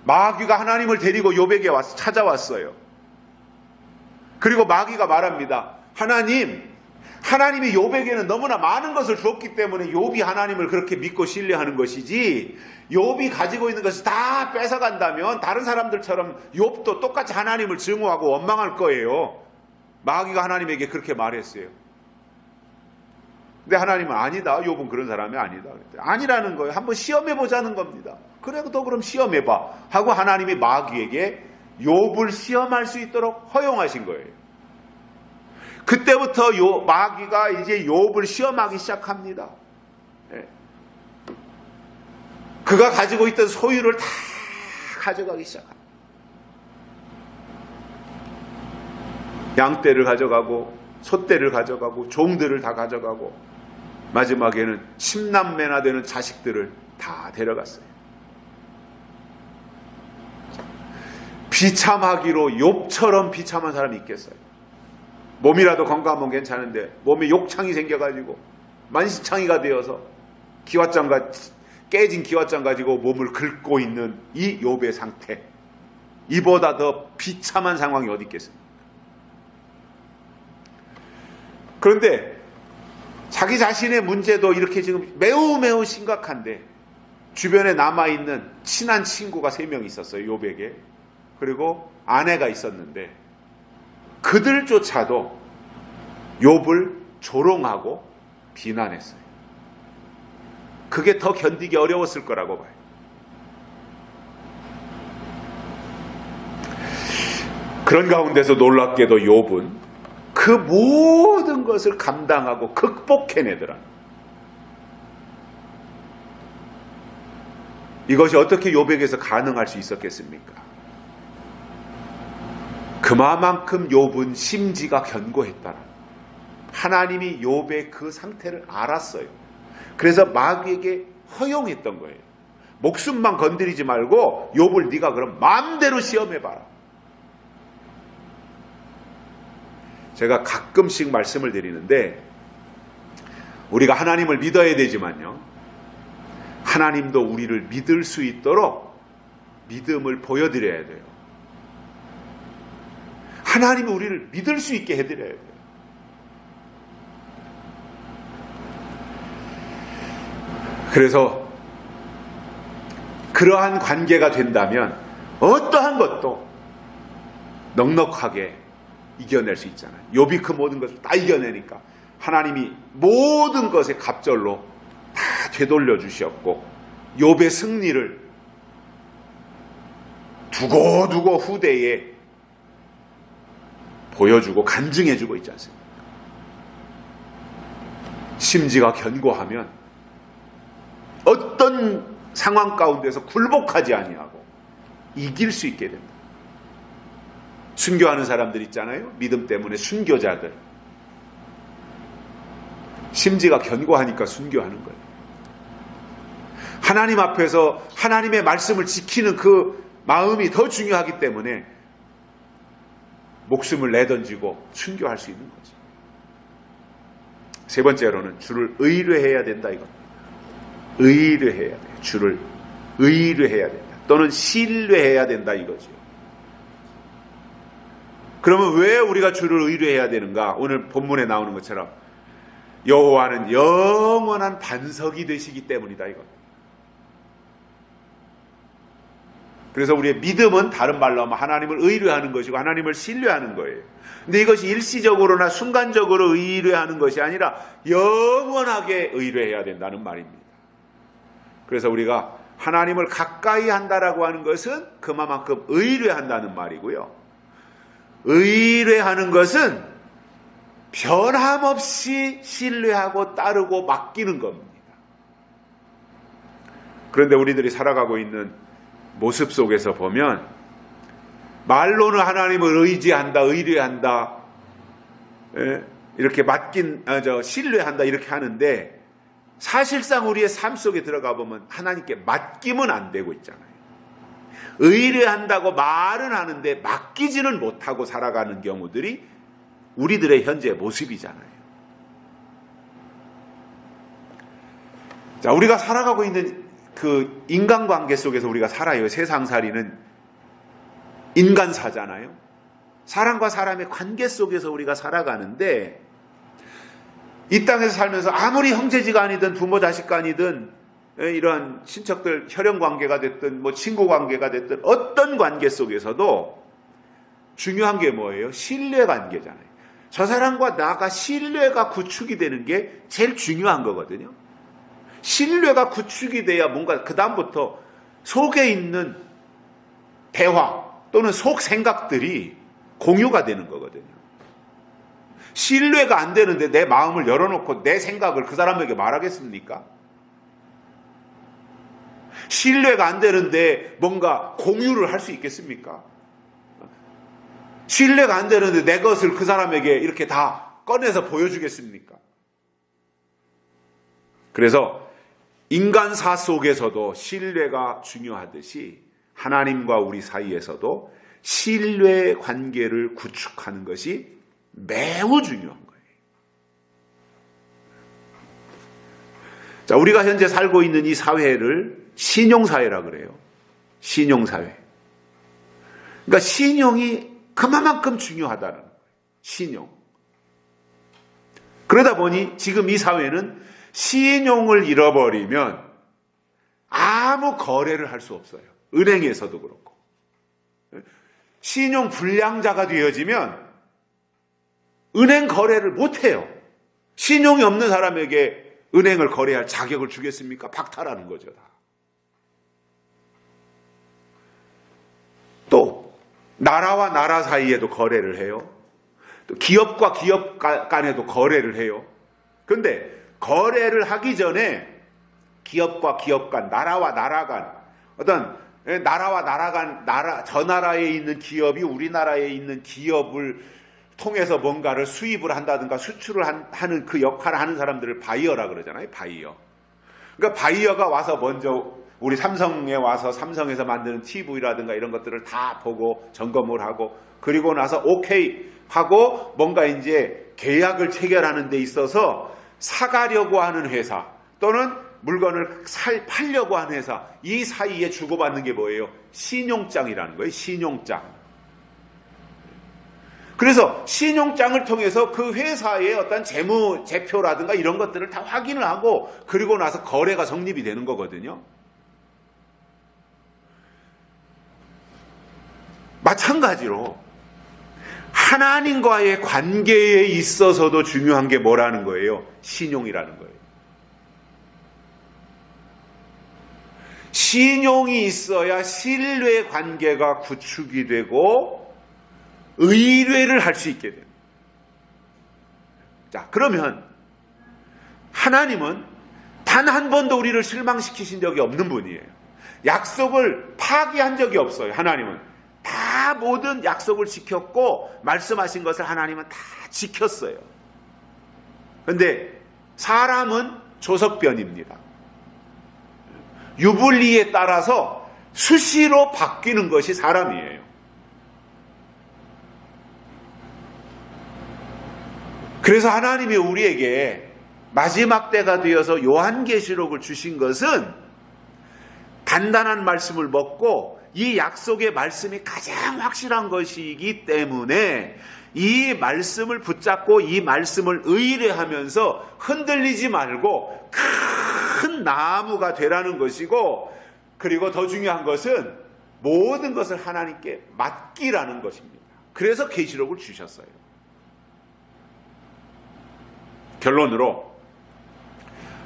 마귀가 하나님을 데리고 욥에게 찾아왔어요. 그리고 마귀가 말합니다. 하나님이 욥에게는 너무나 많은 것을 주었기 때문에 욥이 하나님을 그렇게 믿고 신뢰하는 것이지, 욥이 가지고 있는 것을 다 뺏어간다면 다른 사람들처럼 욥도 똑같이 하나님을 증오하고 원망할 거예요. 마귀가 하나님에게 그렇게 말했어요. 근데 하나님은 아니다. 욥은 그런 사람이 아니다. 아니라는 거예요. 한번 시험해보자는 겁니다. 그래, 너 그럼 시험해봐 하고 하나님이 마귀에게 욥을 시험할 수 있도록 허용하신 거예요. 그때부터 마귀가 이제 욥을 시험하기 시작합니다. 그가 가지고 있던 소유를 다 가져가기 시작합니다. 양떼를 가져가고 소떼를 가져가고 종들을 다 가져가고 마지막에는 10남매나 되는 자식들을 다 데려갔어요. 비참하기로 욥처럼 비참한 사람이 있겠어요? 몸이라도 건강하면 괜찮은데 몸에 욕창이 생겨가지고 만신창이가 되어서 깨진 기왓장 가지고 몸을 긁고 있는 이 욥의 상태, 이보다 더 비참한 상황이 어디 있겠습니까? 그런데 자기 자신의 문제도 이렇게 지금 매우 심각한데 주변에 남아있는 친한 친구가 3명 있었어요. 욥에게. 그리고 아내가 있었는데 그들조차도 욥을 조롱하고 비난했어요. 그게 더 견디기 어려웠을 거라고 봐요. 그런 가운데서 놀랍게도 욥은 그 모든 것을 감당하고 극복해내더라. 이것이 어떻게 욥에게서 가능할 수 있었겠습니까? 그만큼 욥은 심지가 견고했다라. 하나님이 욥의 그 상태를 알았어요. 그래서 마귀에게 허용했던 거예요. 목숨만 건드리지 말고 욥을 네가 그럼 마음대로 시험해봐라. 제가 가끔씩 말씀을 드리는데 우리가 하나님을 믿어야 되지만요, 하나님도 우리를 믿을 수 있도록 믿음을 보여드려야 돼요. 하나님이 우리를 믿을 수 있게 해드려야 돼요. 그래서 그러한 관계가 된다면 어떠한 것도 넉넉하게 이겨낼 수 있잖아요. 욥이 그 모든 것을 다 이겨내니까 하나님이 모든 것의 갑절로 다 되돌려 주셨고 욥의 승리를 두고두고 후대에 보여주고 간증해주고 있지 않습니까? 심지가 견고하면 어떤 상황 가운데서 굴복하지 아니하고 이길 수 있게 됩니다. 순교하는 사람들 있잖아요. 믿음 때문에 순교자들. 심지가 견고하니까 순교하는 거예요. 하나님 앞에서 하나님의 말씀을 지키는 그 마음이 더 중요하기 때문에 목숨을 내던지고 순교할 수 있는 거죠. 세 번째로는 주를 의뢰해야 된다 이겁니다. 의뢰해야 돼요. 주를 의뢰해야 된다. 또는 신뢰해야 된다 이거죠. 그러면 왜 우리가 주를 의뢰해야 되는가? 오늘 본문에 나오는 것처럼 여호와는 영원한 반석이 되시기 때문이다 이겁니다. 그래서 우리의 믿음은 다른 말로 하면 하나님을 의뢰하는 것이고 하나님을 신뢰하는 거예요. 근데 이것이 일시적으로나 순간적으로 의뢰하는 것이 아니라 영원하게 의뢰해야 된다는 말입니다. 그래서 우리가 하나님을 가까이 한다라고 하는 것은 그만큼 의뢰한다는 말이고요. 의뢰하는 것은 변함없이 신뢰하고 따르고 맡기는 겁니다. 그런데 우리들이 살아가고 있는 모습 속에서 보면 말로는 하나님을 의지한다, 의뢰한다, 이렇게 신뢰한다 이렇게 하는데 사실상 우리의 삶 속에 들어가 보면 하나님께 맡기면 안 되고 있잖아요. 의뢰한다고 말은 하는데 맡기지는 못하고 살아가는 경우들이 우리들의 현재 모습이잖아요. 자, 우리가 살아가고 있는 그 인간관계 속에서 우리가 살아요. 세상살이는 인간사잖아요. 사람과 사람의 관계 속에서 우리가 살아가는데 이 땅에서 살면서 아무리 형제지가 아니든 부모 자식가 아니든 이런 친척들 혈연관계가 됐든 뭐 친구관계가 됐든 어떤 관계 속에서도 중요한 게 뭐예요? 신뢰관계잖아요. 저 사람과 나가 신뢰가 구축이 되는 게 제일 중요한 거거든요. 신뢰가 구축이 돼야 뭔가 그 다음부터 속에 있는 대화 또는 속 생각들이 공유가 되는 거거든요. 신뢰가 안 되는데 내 마음을 열어놓고 내 생각을 그 사람에게 말하겠습니까? 신뢰가 안 되는데 뭔가 공유를 할 수 있겠습니까? 신뢰가 안 되는데 내 것을 그 사람에게 이렇게 다 꺼내서 보여주겠습니까? 그래서 인간사 속에서도 신뢰가 중요하듯이 하나님과 우리 사이에서도 신뢰 관계를 구축하는 것이 매우 중요한 거예요. 자, 우리가 현재 살고 있는 이 사회를 신용사회라 그래요. 신용사회. 그러니까 신용이 그만큼 중요하다는 거예요. 신용. 그러다 보니 지금 이 사회는 신용을 잃어버리면 아무 거래를 할 수 없어요. 은행에서도 그렇고. 신용 불량자가 되어지면 은행 거래를 못해요. 신용이 없는 사람에게 은행을 거래할 자격을 주겠습니까? 박탈하는 거죠. 다. 또 나라와 나라 사이에도 거래를 해요. 또 기업과 기업 간에도 거래를 해요. 그런데 거래를 하기 전에 기업과 기업 간, 나라와 나라 간, 어떤 나라와 나라 간, 저 나라에 있는 기업이 우리나라에 있는 기업을 통해서 뭔가를 수입을 한다든가 수출을 하는 그 역할을 하는 사람들을 바이어라 그러잖아요. 바이어. 그러니까 바이어가 와서 먼저 우리 삼성에 와서 삼성에서 만드는 TV라든가 이런 것들을 다 보고 점검을 하고 그리고 나서 오케이 하고 뭔가 이제 계약을 체결하는 데 있어서 사가려고 하는 회사 또는 물건을 팔려고 하는 회사 이 사이에 주고받는 게 뭐예요? 신용장이라는 거예요. 신용장. 그래서 신용장을 통해서 그 회사의 어떤 재무 제표라든가 이런 것들을 다 확인을 하고 그리고 나서 거래가 성립이 되는 거거든요. 마찬가지로 하나님과의 관계에 있어서도 중요한 게 뭐라는 거예요? 신용이라는 거예요. 신용이 있어야 신뢰 관계가 구축이 되고 의뢰를 할 수 있게 됩니다. 자, 그러면 하나님은 단 한 번도 우리를 실망시키신 적이 없는 분이에요. 약속을 파기한 적이 없어요. 하나님은 다 모든 약속을 지켰고 말씀하신 것을 하나님은 다 지켰어요. 그런데 사람은 조석변입니다. 유불리에 따라서 수시로 바뀌는 것이 사람이에요. 그래서 하나님이 우리에게 마지막 때가 되어서 요한계시록을 주신 것은 단단한 말씀을 먹고 이 약속의 말씀이 가장 확실한 것이기 때문에 이 말씀을 붙잡고 이 말씀을 의뢰하면서 흔들리지 말고 큰 나무가 되라는 것이고, 그리고 더 중요한 것은 모든 것을 하나님께 맡기라는 것입니다. 그래서 계시록을 주셨어요. 결론으로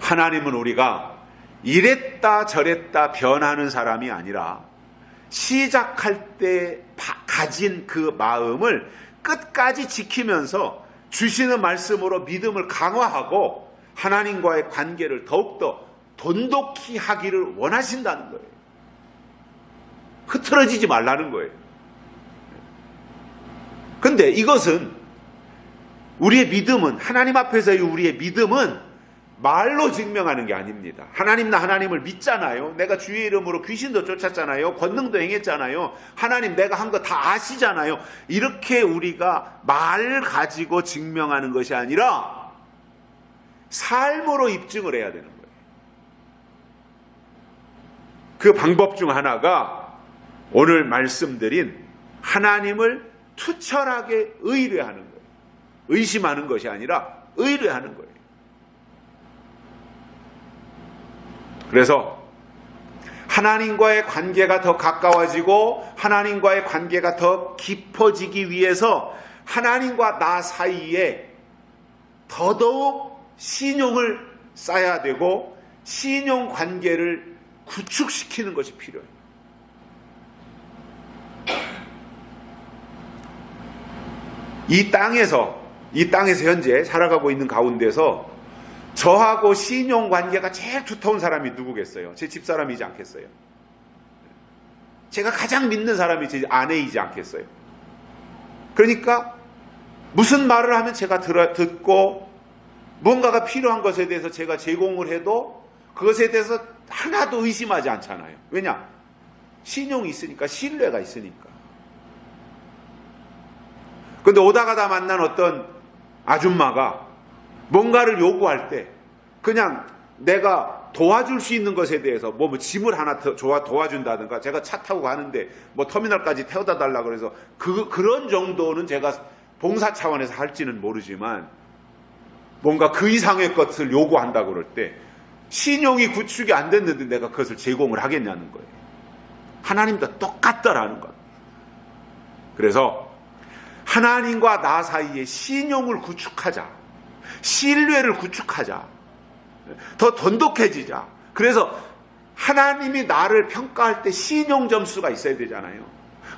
하나님은 우리가 이랬다 저랬다 변하는 사람이 아니라 시작할 때 가진 그 마음을 끝까지 지키면서 주시는 말씀으로 믿음을 강화하고 하나님과의 관계를 더욱더 돈독히 하기를 원하신다는 거예요. 흐트러지지 말라는 거예요. 근데 이것은 우리의 믿음은, 하나님 앞에서의 우리의 믿음은 말로 증명하는 게 아닙니다. 하나님나 하나님을 믿잖아요. 내가 주의 이름으로 귀신도 쫓았잖아요. 권능도 행했잖아요. 하나님 내가 한 거 다 아시잖아요. 이렇게 우리가 말 가지고 증명하는 것이 아니라 삶으로 입증을 해야 되는 거예요. 그 방법 중 하나가 오늘 말씀드린 하나님을 투철하게 의뢰하는 거예요. 의심하는 것이 아니라 의뢰하는 거예요. 그래서 하나님과의 관계가 더 가까워지고 하나님과의 관계가 더 깊어지기 위해서 하나님과 나 사이에 더더욱 신용을 쌓아야 되고 신용 관계를 구축시키는 것이 필요해요. 이 땅에서 현재 살아가고 있는 가운데서 저하고 신용 관계가 제일 두터운 사람이 누구겠어요? 제 집사람이지 않겠어요? 제가 가장 믿는 사람이 제 아내이지 않겠어요? 그러니까 무슨 말을 하면 제가 듣고 뭔가가 필요한 것에 대해서 제가 제공을 해도 그것에 대해서 하나도 의심하지 않잖아요. 왜냐? 신용이 있으니까, 신뢰가 있으니까. 그런데 오다가다 만난 어떤 아줌마가 뭔가를 요구할 때 그냥 내가 도와줄 수 있는 것에 대해서 뭐 짐을 하나 도와준다든가, 제가 차 타고 가는데 뭐 터미널까지 태워다 달라고 그래서 그런 정도는 제가 봉사 차원에서 할지는 모르지만 뭔가 그 이상의 것을 요구한다고 그럴 때 신용이 구축이 안 됐는데 내가 그것을 제공을 하겠냐는 거예요. 하나님도 똑같다라는 거예요. 그래서 하나님과 나 사이에 신용을 구축하자. 신뢰를 구축하자. 더 돈독해지자. 그래서 하나님이 나를 평가할 때 신용 점수가 있어야 되잖아요.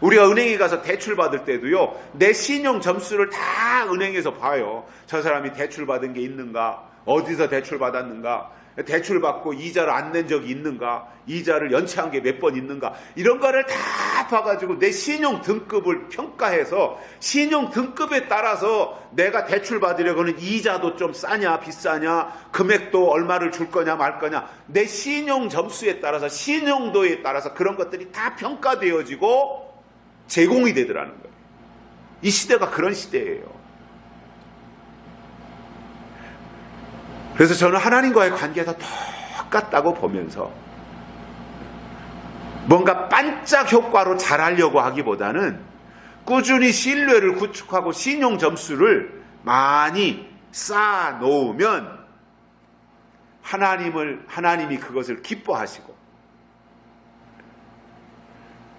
우리가 은행에 가서 대출 받을 때도요, 내 신용 점수를 다 은행에서 봐요. 저 사람이 대출 받은 게 있는가? 어디서 대출 받았는가? 대출 받고 이자를 안 낸 적이 있는가? 이자를 연체한 게 몇 번 있는가? 이런 거를 다 봐가지고 내 신용 등급을 평가해서 신용 등급에 따라서 내가 대출 받으려고는 이자도 좀 싸냐 비싸냐, 금액도 얼마를 줄 거냐 말 거냐, 내 신용 점수에 따라서 신용도에 따라서 그런 것들이 다 평가되어지고 제공이 되더라는 거예요. 이 시대가 그런 시대예요. 그래서 저는 하나님과의 관계가 똑같다고 보면서 뭔가 반짝 효과로 잘하려고 하기보다는 꾸준히 신뢰를 구축하고 신용 점수를 많이 쌓아 놓으면 하나님이 그것을 기뻐하시고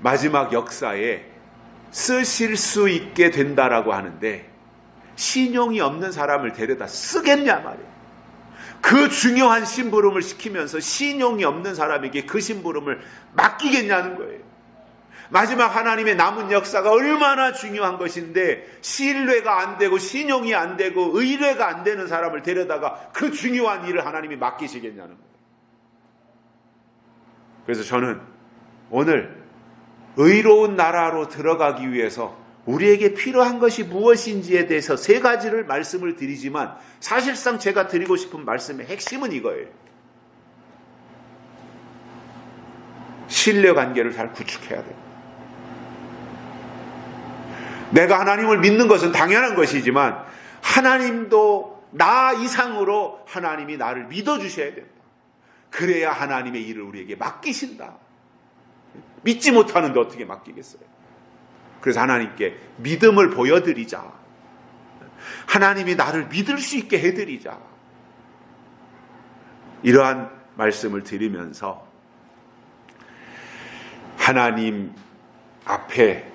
마지막 역사에 쓰실 수 있게 된다라고 하는데, 신용이 없는 사람을 데려다 쓰겠냐 말이에요. 그 중요한 심부름을 시키면서 신용이 없는 사람에게 그 심부름을 맡기겠냐는 거예요. 마지막 하나님의 남은 역사가 얼마나 중요한 것인데 신뢰가 안 되고 신용이 안 되고 의뢰가 안 되는 사람을 데려다가 그 중요한 일을 하나님이 맡기시겠냐는 거예요. 그래서 저는 오늘 의로운 나라로 들어가기 위해서 우리에게 필요한 것이 무엇인지에 대해서 세 가지를 말씀을 드리지만 사실상 제가 드리고 싶은 말씀의 핵심은 이거예요. 신뢰관계를 잘 구축해야 돼요. 내가 하나님을 믿는 것은 당연한 것이지만 하나님도 나 이상으로 하나님이 나를 믿어주셔야 된다. 그래야 하나님의 일을 우리에게 맡기신다. 믿지 못하는데 어떻게 맡기겠어요? 그래서 하나님께 믿음을 보여드리자. 하나님이 나를 믿을 수 있게 해드리자. 이러한 말씀을 드리면서 하나님 앞에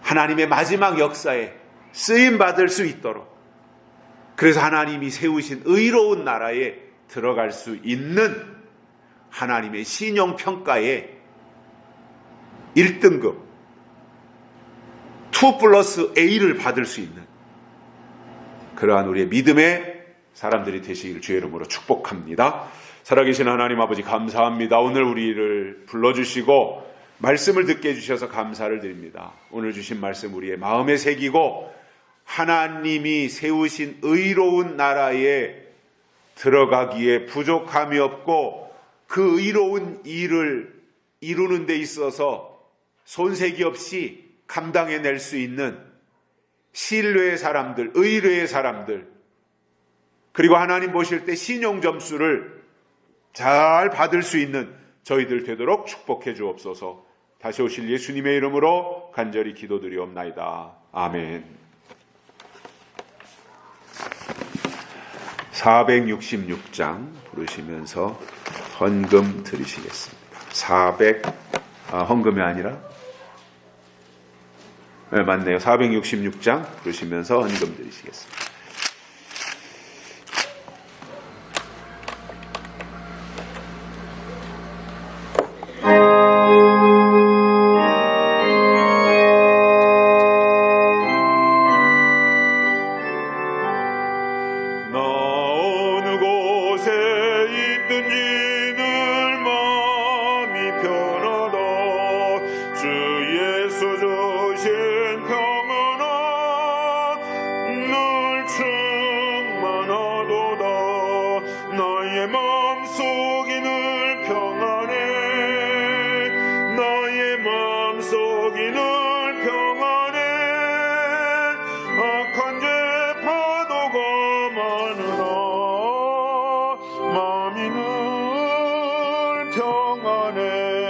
하나님의 마지막 역사에 쓰임받을 수 있도록, 그래서 하나님이 세우신 의로운 나라에 들어갈 수 있는 하나님의 신용평가에 1등급 2+A를 받을 수 있는 그러한 우리의 믿음의 사람들이 되시기를 주의 이름으로 축복합니다. 살아계신 하나님 아버지 감사합니다. 오늘 우리를 불러주시고 말씀을 듣게 해주셔서 감사를 드립니다. 오늘 주신 말씀 우리의 마음에 새기고 하나님이 세우신 의로운 나라에 들어가기에 부족함이 없고 그 의로운 일을 이루는 데 있어서 손색이 없이 감당해낼 수 있는 신뢰의 사람들, 의뢰의 사람들, 그리고 하나님 보실 때 신용 점수를 잘 받을 수 있는 저희들 되도록 축복해 주옵소서. 다시 오실 예수님의 이름으로 간절히 기도드리옵나이다. 아멘. 466장 부르시면서 헌금 드리시겠습니다. 헌금이 아니라 네, 맞네요. 466장 부르시면서 헌금 드리시겠습니다. 나의 마음속이 늘